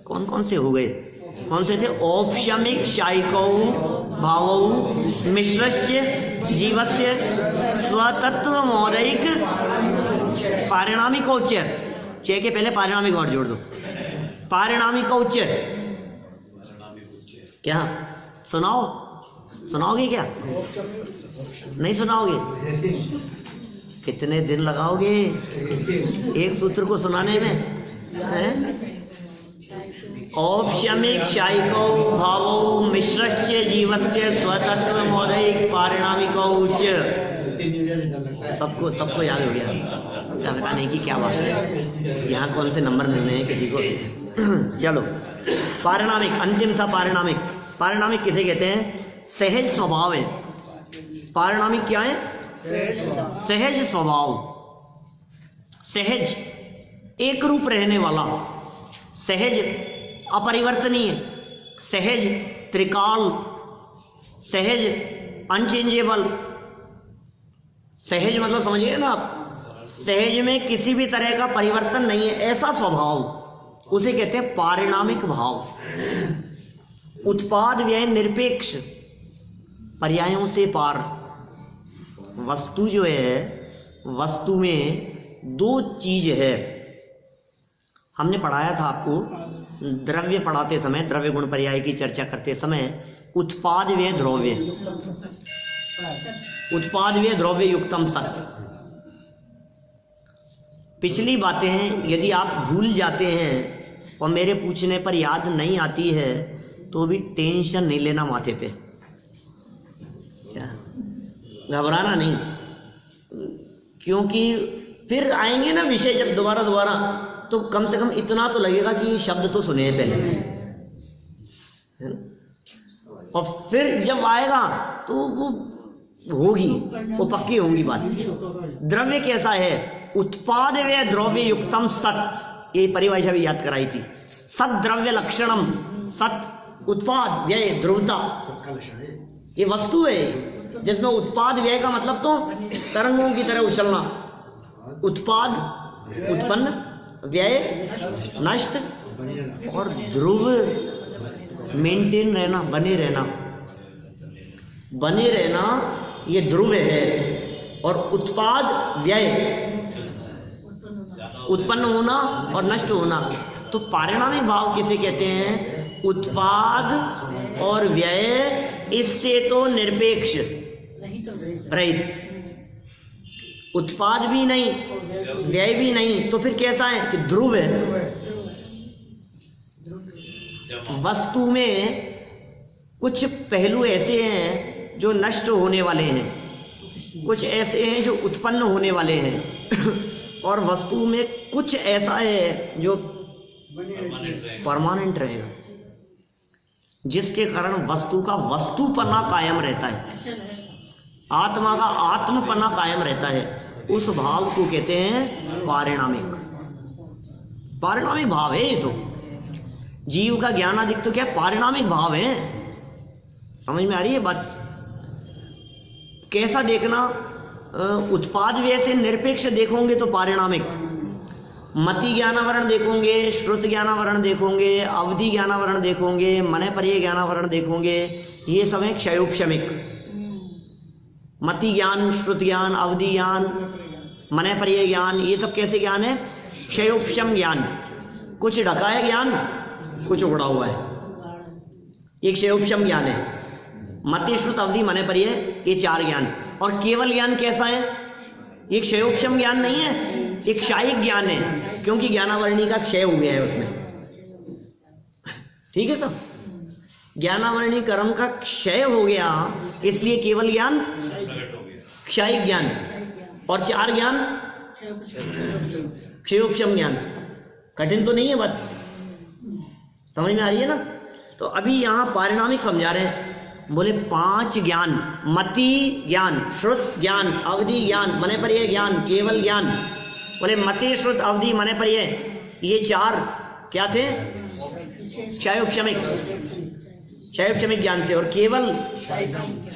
कौन कौन से हो गए, कौन से थे, औपशमिक शायिकौ भावौ मिश्रस्य जीवस्य स्वतत्व मौलिक पारिणामिक उच्च। चे के पहले पारिणामिक और जोड़ दो, पारिणामिक उच्च। क्या सुनाओ, सुनाओगे क्या, नहीं सुनाओगे, कितने दिन लगाओगे एक सूत्र को सुनाने में, हैं? औपशमिक शायिकौ भावौ मिश्रस्य जीवस्य स्वतत्व मौलिक पारिणामिक उच्च। सबको याद हो गया, पता नहीं कि क्या बात है, यहाँ कौन से नंबर मिलने हैं किसी को। चलो पारिणामिक, अंतिम था पारिणामिक। पारिणामिक किसे कहते हैं, सहज स्वभाव है। पारिणामिक क्या है, सहज स्वभाव, सहज एक रूप रहने वाला, सहज अपरिवर्तनीय, सहज त्रिकाल, सहज अनचेंजेबल। सहज मतलब समझिए ना आप, सहज में किसी भी तरह का परिवर्तन नहीं है, ऐसा स्वभाव, उसे कहते हैं पारिणामिक भाव। उत्पाद व्यय निरपेक्ष, पर्यायों से पार। वस्तु जो है, वस्तु में 2 चीज है। हमने पढ़ाया था आपको द्रव्य पढ़ाते समय, द्रव्य गुण पर्याय की चर्चा करते समय, उत्पाद व्यय द्रव्य, उत्पाद व्यय द्रव्य युक्तम सत्। पिछली बातें यदि आप भूल जाते हैं और मेरे पूछने पर याद नहीं आती है तो भी टेंशन नहीं लेना माथे पे, क्या घबराना नहीं, क्योंकि फिर आएंगे ना विषय जब दोबारा दोबारा, तो कम से कम इतना तो लगेगा कि शब्द तो सुने हैं पहले, है ना? और फिर जब आएगा तो वो होगी, वो पक्की होंगी बात। द्रव्य कैसा है? उत्पाद व द्रव्य युक्तम सत, ये परिभाषा भी याद कराई थी। सत द्रव्य लक्षणम, सत उत्पाद व्यय ध्रुवता, ये वस्तु है जिसमें उत्पाद व्यय का मतलब तो तरंगों की तरह उछलना, उत्पाद उत्पन्न, व्यय नष्ट, और ध्रुव मेंटेन रहना, बने रहना, बने रहना, ये ध्रुव है। और उत्पाद व्यय, उत्पन्न होना और नष्ट होना। तो पारिणामिक भाव किसे कहते हैं? उत्पाद और व्यय इससे तो निरपेक्ष रहित, उत्पाद भी नहीं व्यय भी नहीं, तो फिर कैसा है कि ध्रुव है। वस्तु में कुछ पहलू ऐसे हैं जो नष्ट होने वाले हैं, कुछ ऐसे हैं जो उत्पन्न होने वाले हैं, और वस्तु में कुछ ऐसा है जो परमानेंट रहेगा, जिसके कारण वस्तु का वस्तुपना कायम रहता है, आत्मा का आत्मपना कायम रहता है। उस भाव को कहते हैं पारिणामिक। पारिणामिक भाव है ये तो। जीव का ज्ञानादिक तो क्या पारिणामिक भाव है। समझ में आ रही है बात? कैसा देखना? उत्पाद व्यय से निरपेक्ष देखोगे तो पारिणामिक, मति ज्ञानावरण देखोगे, श्रुत ज्ञानावरण देखोगे, अवधि ज्ञानावरण देखोगे, मन पर्य ज्ञानावरण देखोगे, ये सब है क्षयोपशमिक। मति ज्ञान, श्रुत ज्ञान, अवधि ज्ञान, मन पर्य ज्ञान, ये सब कैसे ज्ञान है? क्षयोपशम ज्ञान। कुछ ढका है ज्ञान, कुछ उगड़ा हुआ है, ये क्षयोपशम ज्ञान है। मति, श्रुत, अवधि, मन पर्य, ये चार ज्ञान। और केवल ज्ञान कैसा है? ये क्षयोपशम ज्ञान नहीं है, एक क्षायिक ज्ञान है, क्योंकि ज्ञानावरणी का क्षय हो गया है उसमें। ठीक है सब, ज्ञानावरणी कर्म का क्षय हो गया, इसलिए केवल ज्ञान क्षायिक ज्ञान। और चार ज्ञान क्षयोपशम ज्ञान। कठिन तो नहीं है बात, समझ में आ रही है ना? तो अभी यहां पारिणामिक समझा रहे हैं। बोले पांच ज्ञान, मति ज्ञान, श्रुत ज्ञान, अवधि ज्ञान, मन पर्य ज्ञान, केवल ज्ञान। बोले मति, श्रुत, अवधि, मन पर्य, ये चार क्या थे? क्षयोपशमिक, क्षयोपशमिक ज्ञान थे। और केवल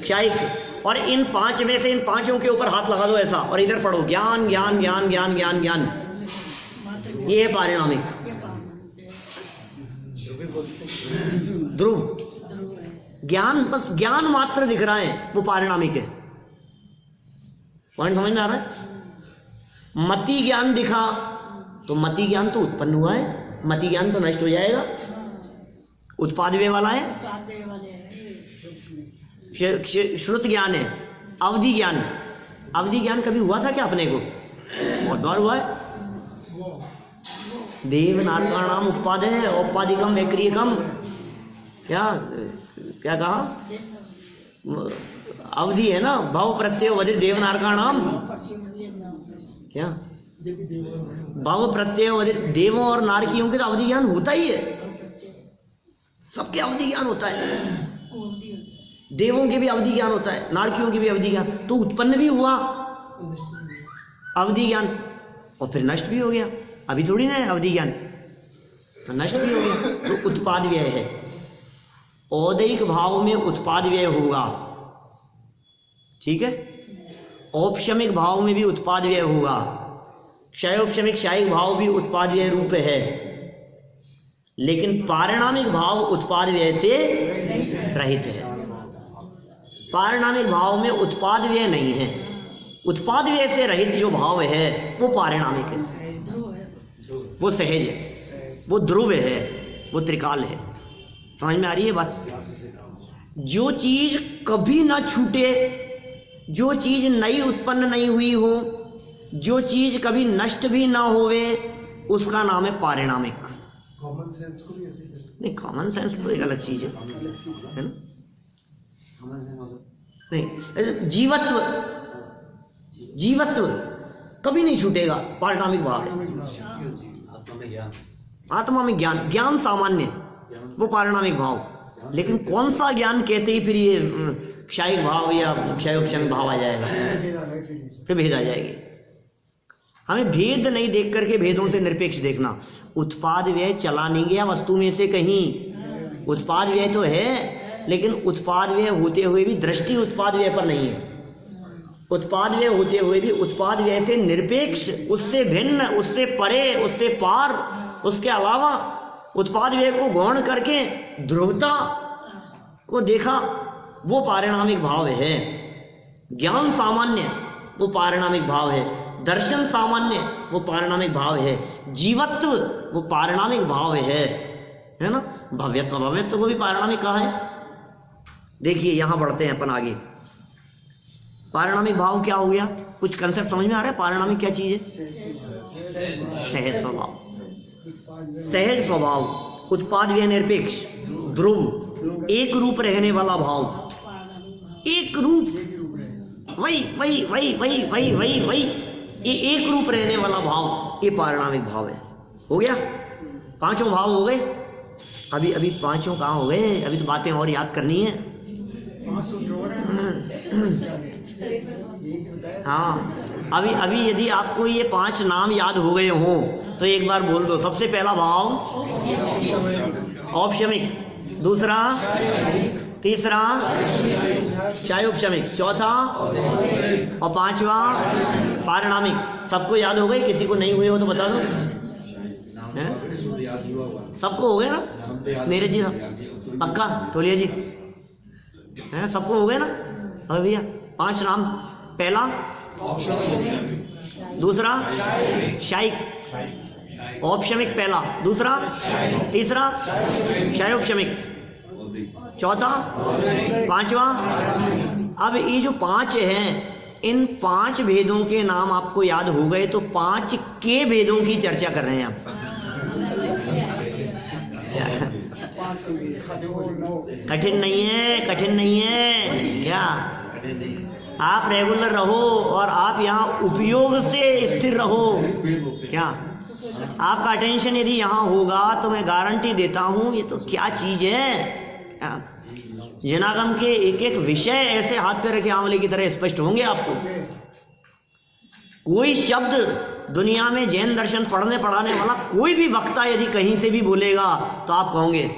क्षायिक। और इन पांच में से इन पांचों के ऊपर हाथ लगा दो ऐसा, और इधर पढ़ो ज्ञान ज्ञान ज्ञान ज्ञान ज्ञान ज्ञान, ये है पारिणामिक। ध्रुव ज्ञान, बस ज्ञान मात्र दिख रहा है, वो पारिणामिक है। पॉइंट समझ में आ रहा है? मति ज्ञान दिखा तो मति ज्ञान तो उत्पन्न हुआ है, मति ज्ञान तो नष्ट हो जाएगा, उत्पाद व्यय वाला है। श्रुत ज्ञान है, अवधि ज्ञान। अवधि ज्ञान कभी हुआ था क्या अपने को? बहुत बार हुआ है। देव नारकाणाम उत्पाद है, औपाधिकम वैक्रियकम, क्या क्या कहा? अवधि है ना, भाव प्रत्यय वधित देवनारकाणाम, क्या भाव प्रत्यय वधित देवों और नारकियों के तो अवधि ज्ञान होता ही है, सबके अवधि ज्ञान होता है। देवों के भी अवधि ज्ञान होता है, नारकियों के भी अवधि ज्ञान। तो उत्पन्न भी हुआ अवधि ज्ञान और फिर नष्ट भी हो गया। अभी थोड़ी ना है अवधि ज्ञान, तो नष्ट भी हो गया। तो उत्पाद व्यय है। औदैहिक भाव में उत्पाद व्यय होगा, ठीक है। औपशमिक भाव में भी उत्पाद व्यय होगा। क्षयोपशमिक क्षायिक भाव भी उत्पाद व्यय रूप है, लेकिन पारिणामिक भाव उत्पाद व्यय से रहित है। पारिणामिक भाव में उत्पाद व्यय नहीं है। उत्पाद व्यय से रहित जो भाव है वो पारिणामिक है, वो सहज है, वो ध्रुव है, वो त्रिकाल है। समझ में आ रही है बात? जो चीज कभी ना छूटे, जो चीज नई उत्पन्न नहीं हुई हो, जो चीज कभी नष्ट भी ना होवे, उसका नाम है पारिणामिक। कॉमन सेंस को भी ऐसे नहीं, कॉमन सेंस तो एक अलग चीज है ना? नहीं, जीवत्व, जीवत्व कभी नहीं छूटेगा, पारिणामिक भाव है। आत्मा में ज्ञान, ज्ञान सामान्य, वो पारिणामिक भाव। लेकिन कौन सा ज्ञान कहते ही फिर ये क्षायिक भाव या क्षयोपशमिक भाव आ जाएगा, फिर भेद आ जाएगी। हमें भेद नहीं देख करके भेदों से निरपेक्ष देखना। उत्पाद व्यय चला नहीं गया वस्तु में से कहीं, उत्पाद व्यय तो है, लेकिन उत्पाद व्यय होते हुए भी दृष्टि उत्पाद व्यय पर नहीं है। उत्पाद व्यय होते हुए भी उत्पाद व्यय से निरपेक्ष, उससे भिन्न, उससे परे, उससे पार, उसके अलावा उत्पाद व्यय को गौण करके ध्रुवता को देखा, वो पारिणामिक भाव है। ज्ञान सामान्य, वो पारिणामिक भाव है। दर्शन सामान्य, वो पारिणामिक भाव है। जीवत्व, वो पारिणामिक भाव है ना। भव्यत्व, भव्यत्व को भी पारिणामिक कहा है। देखिए यहां बढ़ते हैं अपन आगे। पारिणामिक भाव क्या हो गया, कुछ कंसेप्ट समझ में आ रहा है? पारिणामिक क्या चीज है? सहज स्वभाव। सहज स्वभाव, उत्पाद व्यय निरपेक्ष, ध्रुव, एक रूप रहने वाला भाव, एक रूप, वही वही वही वही वही वही वही, ये एक रूप रहने वाला भाव, ये पारिणामिक भाव है। हो गया, पांचों भाव हो गए। अभी पांचों कहाँ हो गए, अभी तो बातें और याद करनी है। हाँ, अभी यदि आपको ये 5 नाम याद हो गए हों तो एक बार बोल दो। सबसे पहला भाव औपशमिक, दूसरा, तीसरा क्षयोपशमिक, चौथा और पांचवा पारिणामिक। सबको याद हो गए? किसी को नहीं हुए हो तो बता दो। सबको हो गए ना? नीरज जी पक्का? तोलिया जी है, सबको हो गए ना? अरे भैया 5 नाम। पहला दूसरा क्षयिक औपशमिक, पहला, दूसरा, तीसरा क्षयोपशमिक, चौथा, पांचवा। अब ये जो 5 हैं, इन 5 भेदों के नाम आपको याद हो गए तो 5 के भेदों की चर्चा कर रहे हैं आप। कठिन नहीं है, कठिन नहीं है क्या? आप रेगुलर रहो और आप यहाँ उपयोग से स्थिर रहो क्या? आपका अटेंशन यदि यहाँ होगा तो मैं गारंटी देता हूँ ये तो क्या चीज है। जनागम के एक एक विषय ऐसे हाथ पे रखे आंवले की तरह स्पष्ट होंगे आपको। कोई शब्द दुनिया में जैन दर्शन पढ़ने पढ़ाने वाला कोई भी वक्ता यदि कहीं से भी बोलेगा तो आप कहोगे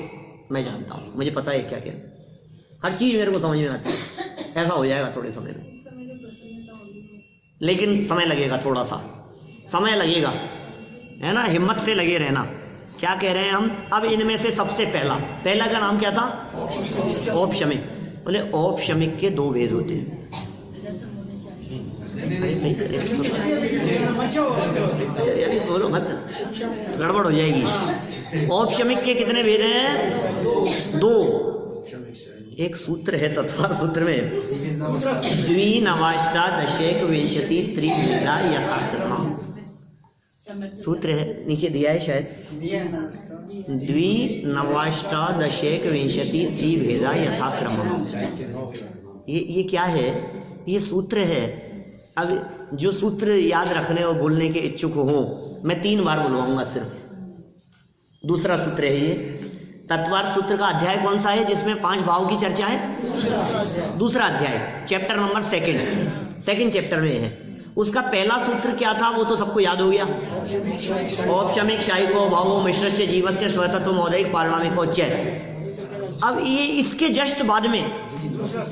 मैं जानता हूं, मुझे पता है क्या क्या, हर चीज मेरे को समझ में आती है। ऐसा हो जाएगा थोड़े समय में, लेकिन समय लगेगा, थोड़ा सा समय लगेगा, है ना। हिम्मत से लगे रहना। क्या कह रहे हैं हम? अब इनमें से सबसे पहला का नाम क्या था? औपशमिक। बोले औपशमिक के 2 भेद होते हैं। बोलो मत, गड़बड़ हो जाएगी। औपशमिक के कितने भेद हैं? 2। एक सूत्र है तत्वार सूत्र में, द्विनवाष्टादशेक विंशति त्रिभेदा यथाक्रमः। सूत्र है, नीचे दिया है शायद, द्विनवाष्टादशेक विंशति त्रिभेदा यथाक्रमः। ये क्या है? ये सूत्र है। अब जो सूत्र याद रखने और बोलने के इच्छुक हो, मैं 3 बार बुलवाऊंगा सिर्फ। दूसरा सूत्र है ये। तत्वार सूत्र का अध्याय कौन सा है जिसमें 5 भाव की चर्चा है? दूसरा अध्याय, चैप्टर नंबर 2 चैप्टर में है। उसका पहला सूत्र क्या था वो तो सबको याद हो गया। औपशमिक क्षयिको भावो मिश्रस्य जीवस्य स्वतत्व मौलिक पारिणामिकोच्चय। अब ये इसके जस्ट बाद में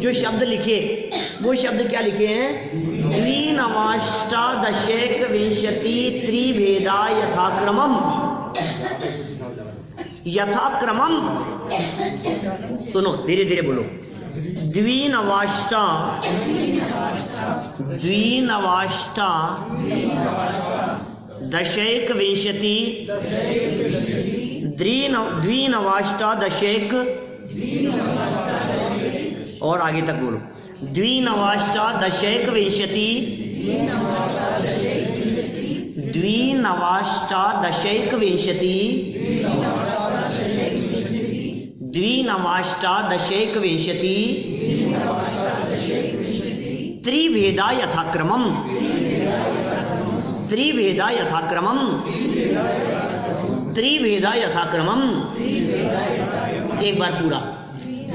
जो शब्द लिखे, वो शब्द क्या लिखे हैं? द्विनवाष्टादशेक विंशति त्रिभेदा यथाक्रमम्। यथाक्रमम्, सुनो धीरे धीरे बोलो। द्विनवाष्टा दशैक विंशति द्विनवाष्टादशेक, और आगे तक बोलो। द्विनवाष्टादशेक विंशति द्विनवाष्टादशैक विंशति द्विनवाष्टादशैक विंशति त्रिभेदा यथाक्रमम्। त्रिभेदा यथाक्रमम, त्रिभेदा यथाक्रमम, एक बार पूरा,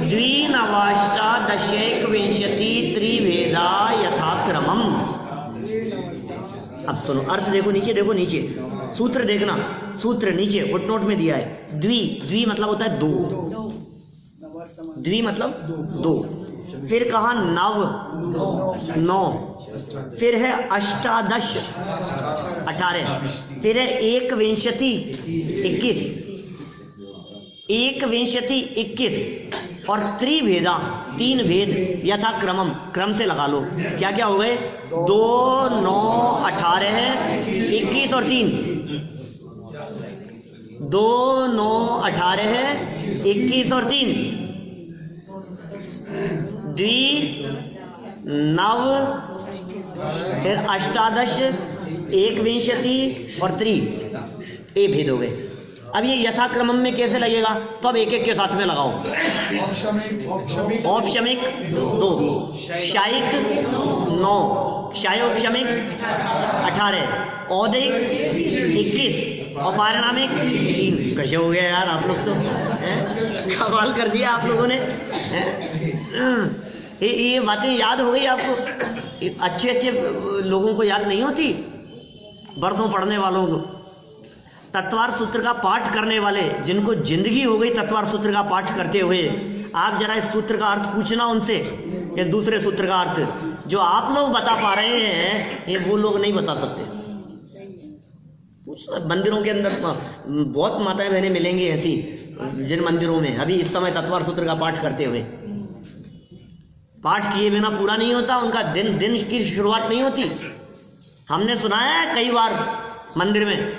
द्विनवाष्टादशैकविंशति त्रिभेदा यथाक्रमम। अब सुनो अर्थ देखो, नीचे देखो, नीचे सूत्र देखना, सूत्र नीचे फुटनोट में दिया है। द्वि, द्वि मतलब होता है दो, द्वि मतलब दो। फिर कहा नव, नौ, फिर है अष्टादश 18, फिर है एकविंशति 21, एकविंशति 21, और त्रिभेदा 3 भेद यथाक्रमम, क्रम से लगा लो। क्या क्या हो गए? 2, 9, 18, 21 और 3। 2, 9, 18, 21 और 3। द्वि, नव, फिर अष्टादश, एकविंशति और त्रि, ये भेद हो गए। अब ये यथाक्रमम में कैसे लगेगा? तो अब एक एक के साथ में लगाओ। औपशमिक 2, शायिक 9, शायोपशमिक 18, औदिक 21 और पारिणामिक 3। कैसे हो गया यार आप लोग तो, कमाल कर दिया आप लोगों ने। ये बातें याद हो गई आपको? अच्छे अच्छे लोगों को याद नहीं होती, बरसों पढ़ने वालों को। तत्वार सूत्र का पाठ करने वाले जिनको जिंदगी हो गई तत्वार सूत्र का पाठ करते हुए, आप जरा इस सूत्र का अर्थ पूछना उनसे, इस दूसरे सूत्र का अर्थ जो आप लोग बता पा रहे हैं ये वो लोग नहीं बता सकते। मंदिरों के अंदर बहुत माताएं बहनें मिलेंगी ऐसी, जिन मंदिरों में अभी इस समय तत्वार सूत्र का पाठ करते हुए, पाठ किए बिना पूरा नहीं होता उनका दिन, दिन की शुरुआत नहीं होती। हमने सुनाया है कई बार मंदिर में,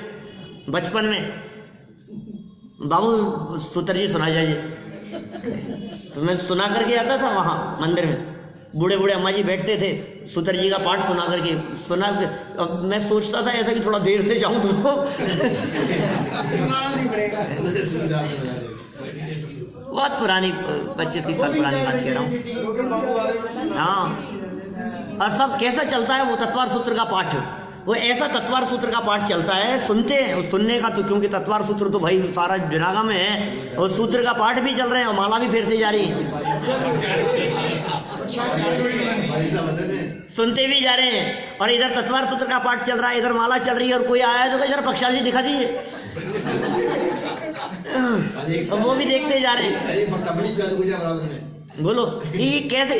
बचपन में, बाबू सूत्र जी सुना जाइए, तो मैं सुना करके आता था वहां मंदिर में। बूढ़े बूढ़े अम्मा जी बैठते थे, सूत्र जी का पाठ सुना करके, सुना। अब मैं सोचता था ऐसा कि थोड़ा देर से जाऊं तो बहुत पुरानी 25-30 साल पुरानी बात कह रहा हूँ। हाँ, और सब कैसा चलता है वो तत्वार सूत्र का पाठ, वो ऐसा तत्वार सूत्र का पाठ चलता है, सुनते हैं, सुनने का तो, क्योंकि तत्वार सूत्र तो भाई सारा विरागम है, और सूत्र का पाठ भी चल रहे हैं और माला भी फेरते जा रही है, सुनते भी जा रहे हैं, और इधर तत्वार सूत्र का पाठ चल रहा है, इधर माला चल रही है, और कोई आया है तो इधर पक्षाल जी दिखा दीजिए, वो भी देखते जा रहे हैं। बोलो ये कैसे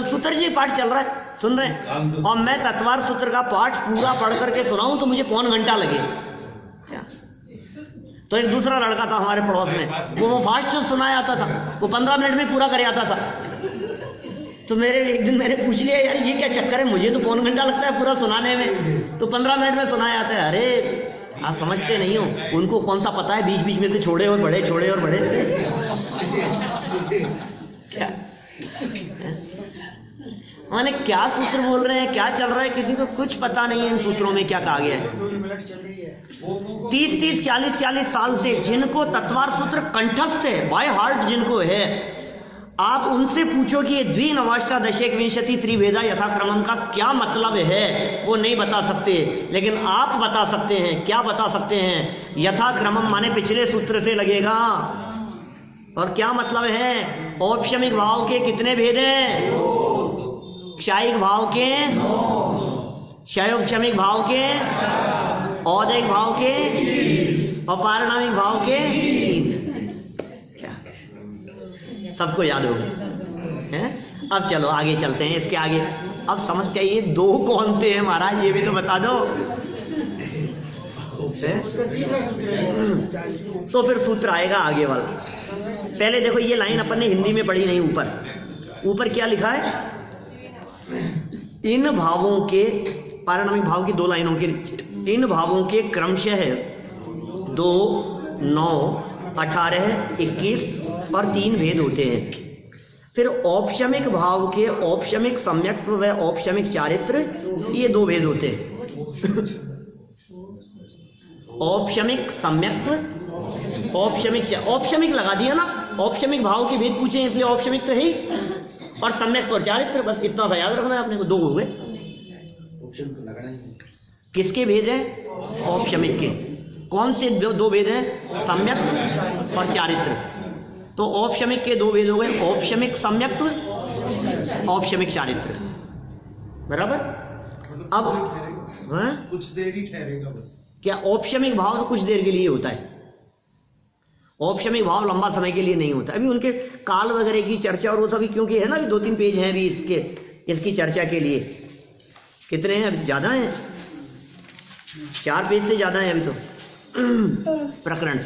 सूत्र जी पाठ चल रहा है, सुन रहे हैं, और मैं तत्वार सूत्र का पाठ पूरा पढ़ करके सुनाऊं तो मुझे 1.25 घंटा लगे। तो एक दूसरा लड़का था हमारे पड़ोस में, वो फास्ट सुनाया आता था, वो 15 मिनट में पूरा कर आता था। तो एक दिन मैंने पूछ लिया, यार ये क्या चक्कर है, मुझे तो 1.25 घंटा लगता है पूरा सुनाने में, तो 15 मिनट में सुनाया आता है। अरे आप समझते नहीं हो, उनको कौन सा पता है बीच बीच में से छोड़े और बड़े, छोड़े और बड़े। क्या माने क्या सूत्र बोल रहे हैं, क्या चल रहा है, किसी को कुछ पता नहीं है इन सूत्रों में क्या कहा गया है। 30-30, 40-40 साल से जिनको तत्वार सूत्र कंठस्थ है, बाय हार्ट जिनको है, आप उनसे पूछो कि ये द्विनवाष्टादशैकविंशति त्रिभेदा यथाक्रमम का क्या मतलब है, वो नहीं बता सकते, लेकिन आप बता सकते हैं। क्या बता सकते हैं? यथाक्रमम माने पिछले सूत्र से लगेगा। और क्या मतलब है? औपशमिक भाव के कितने भेद हैं? क्षायिक भाव के, क्षयोपशमिक भाव के, औदैहिक भाव के और पारिणामिक भाव के 3। क्या सबको याद हो गया है? अब चलो आगे चलते हैं, इसके आगे अब समस्या ये 2 कौन से हैं महाराज, ये भी तो बता दो। तो फिर सूत्र आएगा आगे वाला। पहले देखो ये लाइन अपन ने हिंदी में पढ़ी नहीं, ऊपर क्या लिखा है? इन भावों के, पारिणामिक भाव की 2 लाइनों के, इन भावों के क्रमशः 2, 9, 18, 21 और 3 भेद होते हैं। फिर औपशमिक भाव के औपशमिक सम्यक्त्व व औपशमिक चारित्र, ये 2 भेद होते हैं। औपशमिक सम्यक्त्व, औपशमिक लगा दिया ना, औपशमिक भाव के भेद पूछे इसलिए औपशमिक तो है ही, और सम्यक्त्व और चारित्र, बस इतना सा याद रखना है आपने को। 2 हो गए। किसके भेद हैं? औपशमिक के। कौन से दो भेद हैं? सम्यक और चारित्र। तो औपशमिक के दो भेद हो गए, औपशमिक सम्यक्त्व, औपशमिक चारित्र। बराबर। अब कुछ देर ही ठहरेगा बस। क्या औपशमिक भाव तो कुछ देर के लिए होता है, औपशमिक भाव लंबा समय के लिए नहीं होता। अभी उनके काल वगैरह की चर्चा और वो सभी, क्योंकि है ना, 2-3 पेज हैं अभी इसकी चर्चा के लिए। कितने हैं अभी? ज़्यादा हैं, 4 पेज से ज़्यादा है अभी तो प्रकरण।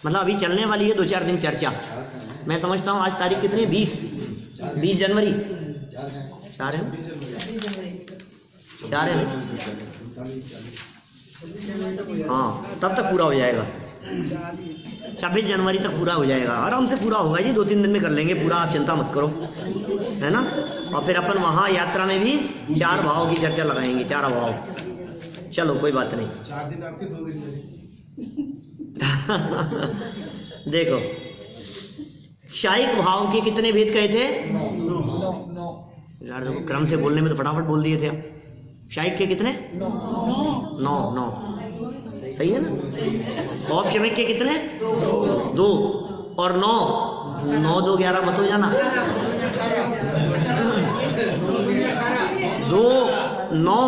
मतलब अभी चलने वाली है 2-4 दिन चर्चा। मैं समझता हूँ आज तारीख कितनी है? 20 जनवरी। 4 है, 4 है। हाँ, तब तक पूरा हो जाएगा, 26 जनवरी तक पूरा हो जाएगा। आराम से पूरा होगा जी, 2-3 दिन में कर लेंगे पूरा, आप चिंता मत करो, है ना। और फिर अपन वहाँ यात्रा में भी 4 भाव की चर्चा लगाएंगे, 4 भाव। चलो कोई बात नहीं। 4 दिन आपके, 2 दिन मेरे। देखो, क्षायिक भाव के कितने भेद कहे थे? 9। यार देखो, क्रम से बोलने में तो फटाफट बोल दिए थे आप। क्षायिक के कितने? 9। सही है ना। औपशमिक के कितने? 2 और 9 2 11 मत हो जाना। 2 9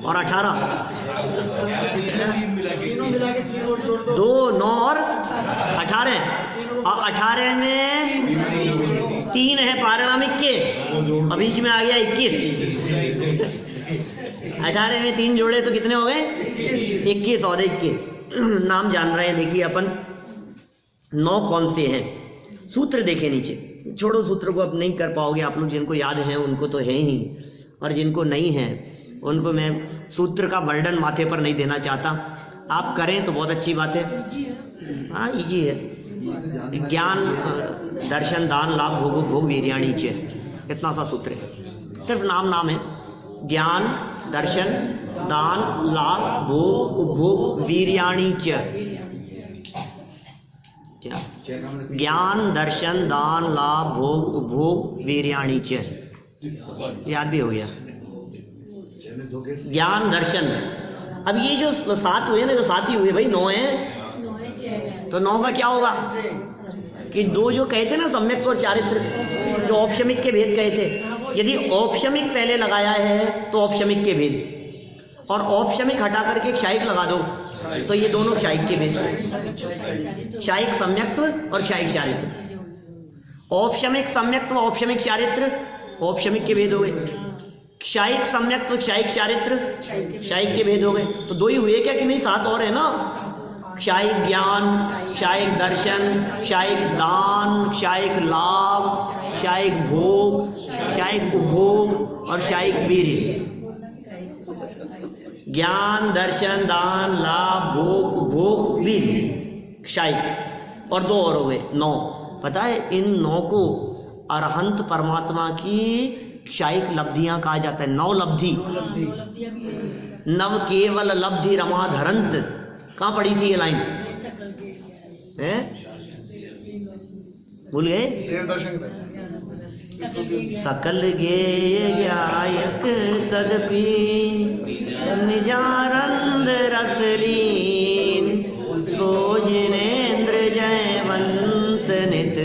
और 18। 2 9 और 18। और 18 में 3 है पारिणामिक के, और बीच में आ गया 21। 18 में 3 जोड़े तो कितने हो गए? 21 और 21 नाम जान रहे हैं। देखिए अपन 9 कौन से हैं, सूत्र देखे नीचे। छोड़ो, सूत्र को अब नहीं कर पाओगे आप लोग, जिनको याद हैं उनको तो है ही, और जिनको नहीं है उनको मैं सूत्र का बर्डन माथे पर नहीं देना चाहता। आप करें तो बहुत अच्छी बात है। हाँ, इजी है। ज्ञान दर्शन दान लाभ भोग भोग वीर्याणी च, इतना सा सूत्र है, सिर्फ नाम है। ज्ञान दर्शन दान लाभ भोग उपभोग वीर्याणी च। ज्ञान दर्शन दान लाभ भोग उपभोग वीर्याणी च, याद भी हो गया। ज्ञान दर्शन, अब ये जो 7 हुए ना, जो 7 ही हुए भाई, 9 है तो 9 का क्या होगा कि 2 जो कहे थे ना, सम्यक और चारित्र, जो औपशमिक के भेद कहे थे, यदि औपशमिक पहले लगाया है तो औपशमिक के भेद, और औपशमिक हटा करके क्षायिक लगा दो तो ये दोनों क्षायिक के भेद, क्षायिक सम्यक्त्व और क्षायिक चारित्र। औपशमिक सम्यक्त्व औपशमिक चारित्र औपशमिक के भेद हो गए, क्षायिक सम्यक्त्व क्षायिक चारित्र क्षायिक के भेद हो गए। तो 2 ही हुए क्या कि नहीं? 7 और है ना। क्षायिक ज्ञान, क्षायिक दर्शन, क्षायिक दान, क्षायिक लाभ, क्षायिक भोग, क्षायिक उपभोग और क्षायिक वीर्य। ज्ञान दर्शन दान लाभ भोग उपभोग वीर्य, क्षायिक। और 2 और हो गए, 9। पता है इन 9 को अरहंत परमात्मा की क्षायिक लब्धियां कहा जाता है। 9 लब्धि, नव केवल लब्धि रमाधरंत। कहाँ पढ़ी थी ये लाइन? हैं? भूल गए? सकल गेय गायक तदपि निजानंद रसलीन, सोजनेन्द्र जयवंत नित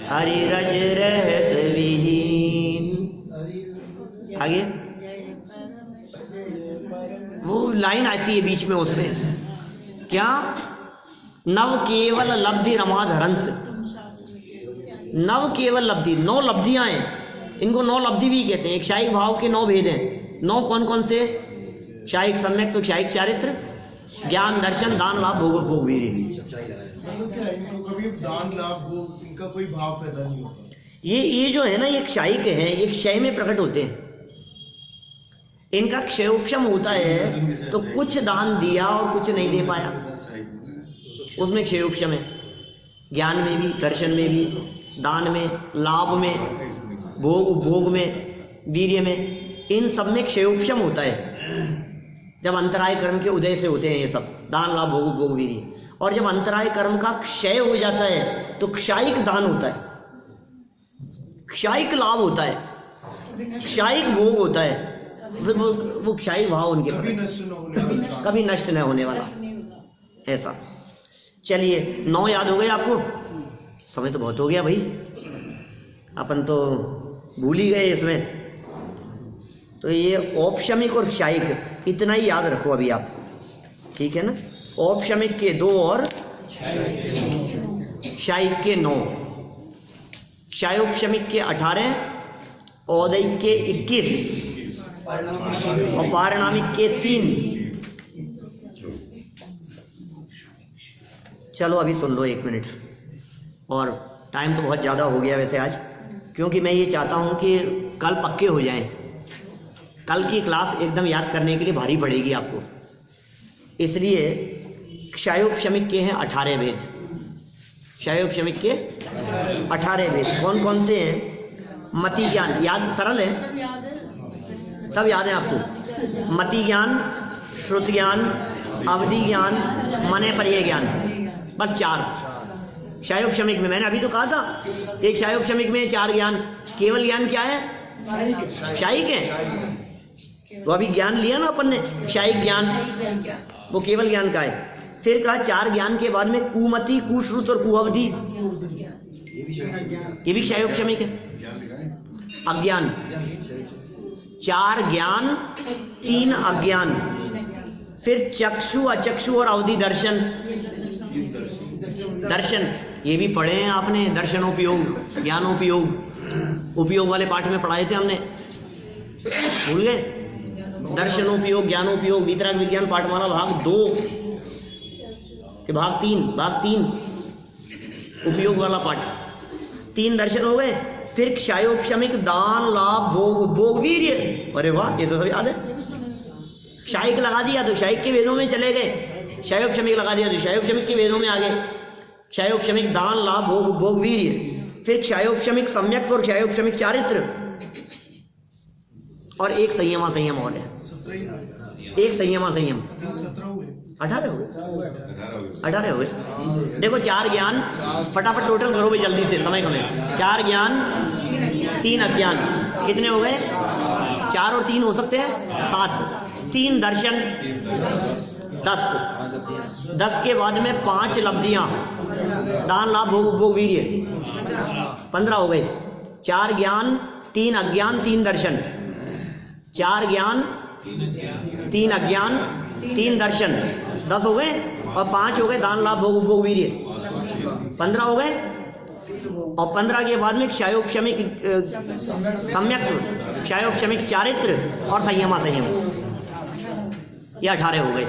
हरि रज रहस विहीन। आगे वो लाइन आती है बीच में, उसमें क्या? नव केवल लब्धि रमाधरंत। नव केवल लब्धि, 9 लब्धियां हैं, इनको 9 लब्धि भी कहते हैं। एक क्षायिक भाव के 9 भेद हैं। 9 कौन कौन से? क्षायिक सम्यक तो क्षायिक चारित्र, ज्ञान दर्शन दान लाभ भोग भोग वीर्य। इनको कभी दान लाभ भोग, इनका कोई भाव पैदा नहीं होता। ये जो है ना, ये क्षायिक है, ये क्षय में प्रकट होते हैं। इनका क्षयोपशम होता है तो कुछ दान दिया और कुछ नहीं दे पाया, उसमें क्षयोपशम है। ज्ञान में भी, दर्शन में भी, दान में, लाभ में, भोग उपभोग में, वीर्य में, इन सब में क्षयोपशम होता है। जब अंतराय कर्म के उदय से होते हैं ये सब, दान लाभ भोग उपभोग वीर्य। और जब अंतराय कर्म का क्षय हो जाता है तो क्षायिक दान होता है, क्षायिक लाभ होता है, क्षायिक भोग होता है, फिर वो क्षायिक भाव उनके कभी नष्ट न होने वाला। कभी नष्ट न होने वाला, नहीं होगा। ऐसा। चलिए 9 याद हो गए आपको? समय तो बहुत हो गया भाई, अपन तो भूल ही गए इसमें। तो ये औपशमिक और क्षायिक इतना ही याद रखो अभी आप, ठीक है ना। औपशमिक के 2 और क्षायिक के 9, क्षायोपशमिक के 18, औदैक के 21 और पारिणामिक के 3। चलो अभी सुन लो 1 मिनट, और टाइम तो बहुत ज़्यादा हो गया वैसे आज, क्योंकि मैं ये चाहता हूँ कि कल पक्के हो जाएं। कल की क्लास एकदम याद करने के लिए भारी पड़ेगी आपको, इसलिए क्षायोपशमिक के हैं 18 भेद। क्षायोपशमिक के 18 भेद कौन कौन से हैं? मति ज्ञान, याद सरल है, सब याद है। सब याद है आपको। मति ज्ञान, श्रुत ज्ञान, अवधि ज्ञान, मने पर्यय ज्ञान, बस 4। क्षायोपशमिक में मैंने अभी तो कहा था, एक क्षायोपशमिक में 4 ज्ञान। केवल ज्ञान क्या है? क्षायिक है। तो अभी ज्ञान लिया ना अपन ने, क्षायिक ज्ञान, वो केवल ज्ञान का है। फिर कहा 4 ज्ञान के बाद में कुमति, कुश्रुत और कुअवधि, ये भी क्षायोपशमिक है। अज्ञान, 4 ज्ञान 3 अज्ञान। फिर चक्षु, अचक्षु और अवधि दर्शन। दर्शन ये भी पढ़े हैं आपने, दर्शनोपयोग, ज्ञानोपयोग, उपयोग वाले पाठ में पढ़ाए थे हमने, भूल गए? दर्शनोपयोग, ज्ञानोपयोग, वितरक विज्ञान पाठमाला भाग 2 के भाग 3 उपयोग वाला पाठ। 3 दर्शन हो गए। फिर क्षायोपशमिक दान, लाभ, भोग, उपभोग, वीर्य। अरे वाह, ये तो सब याद है। क्षायिक लगा दिया तो क्षायिक के वेदों में चले गए, क्षायोपशमिक लगा दिया तो क्षायोपशमिक के वेदों में आ गए। क्षायोपशमिक दान, लाभ, भोग, उपभोग, वीर्य। फिर क्षायोपशमिक सम्यक और क्षायोपशमिक चारित्र, और एक संयमा संयम और है, एक संयमा संयम। 18 हो गए, 18 हो गए। देखो 4 ज्ञान, फटाफट टोटल करो भाई जल्दी से, समय कम है। 4 ज्ञान 3 अज्ञान, कितने हो गए? 4 और 3 हो सकते हैं 7। 3 दर्शन 10। 10 के बाद में 5 लब्धियां, दान, लाभ, भोग, उपभोग, वीर्य, 15 हो गए। 4 ज्ञान 3 अज्ञान 3 दर्शन, 4 ज्ञान 3 अज्ञान 3 दर्शन, 10 हो गए। और 5 हो गए दान, लाभ, भोग, उपभोग, वीर्य, 15 हो गए। और 15 के बाद में क्षायोपशमिक सम्यक्त्व, क्षायोपशमिक चारित्र और संयमा संयम, ये 18 हो गए।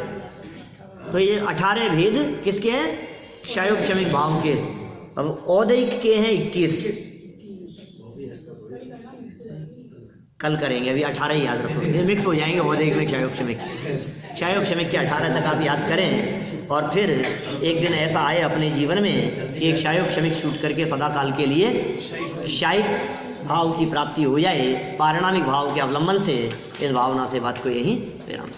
तो ये 18 भेद किसके हैं? क्षायोपशमिक भाव के। अब औदैक के हैं 21, कल करेंगे, अभी 18 ही याद रखो, ये मिक्स हो जाएंगे औदैक में क्षायोपशमिक। क्षायोपशमिक के 18 तक आप याद करें, और फिर एक दिन ऐसा आए अपने जीवन में कि एक क्षायोपशमिक छूट करके सदा काल के लिए क्षायिक भाव की प्राप्ति हो जाए, पारिणामिक भाव के अवलंबन से। इस भावना से बात को यहीं विराम।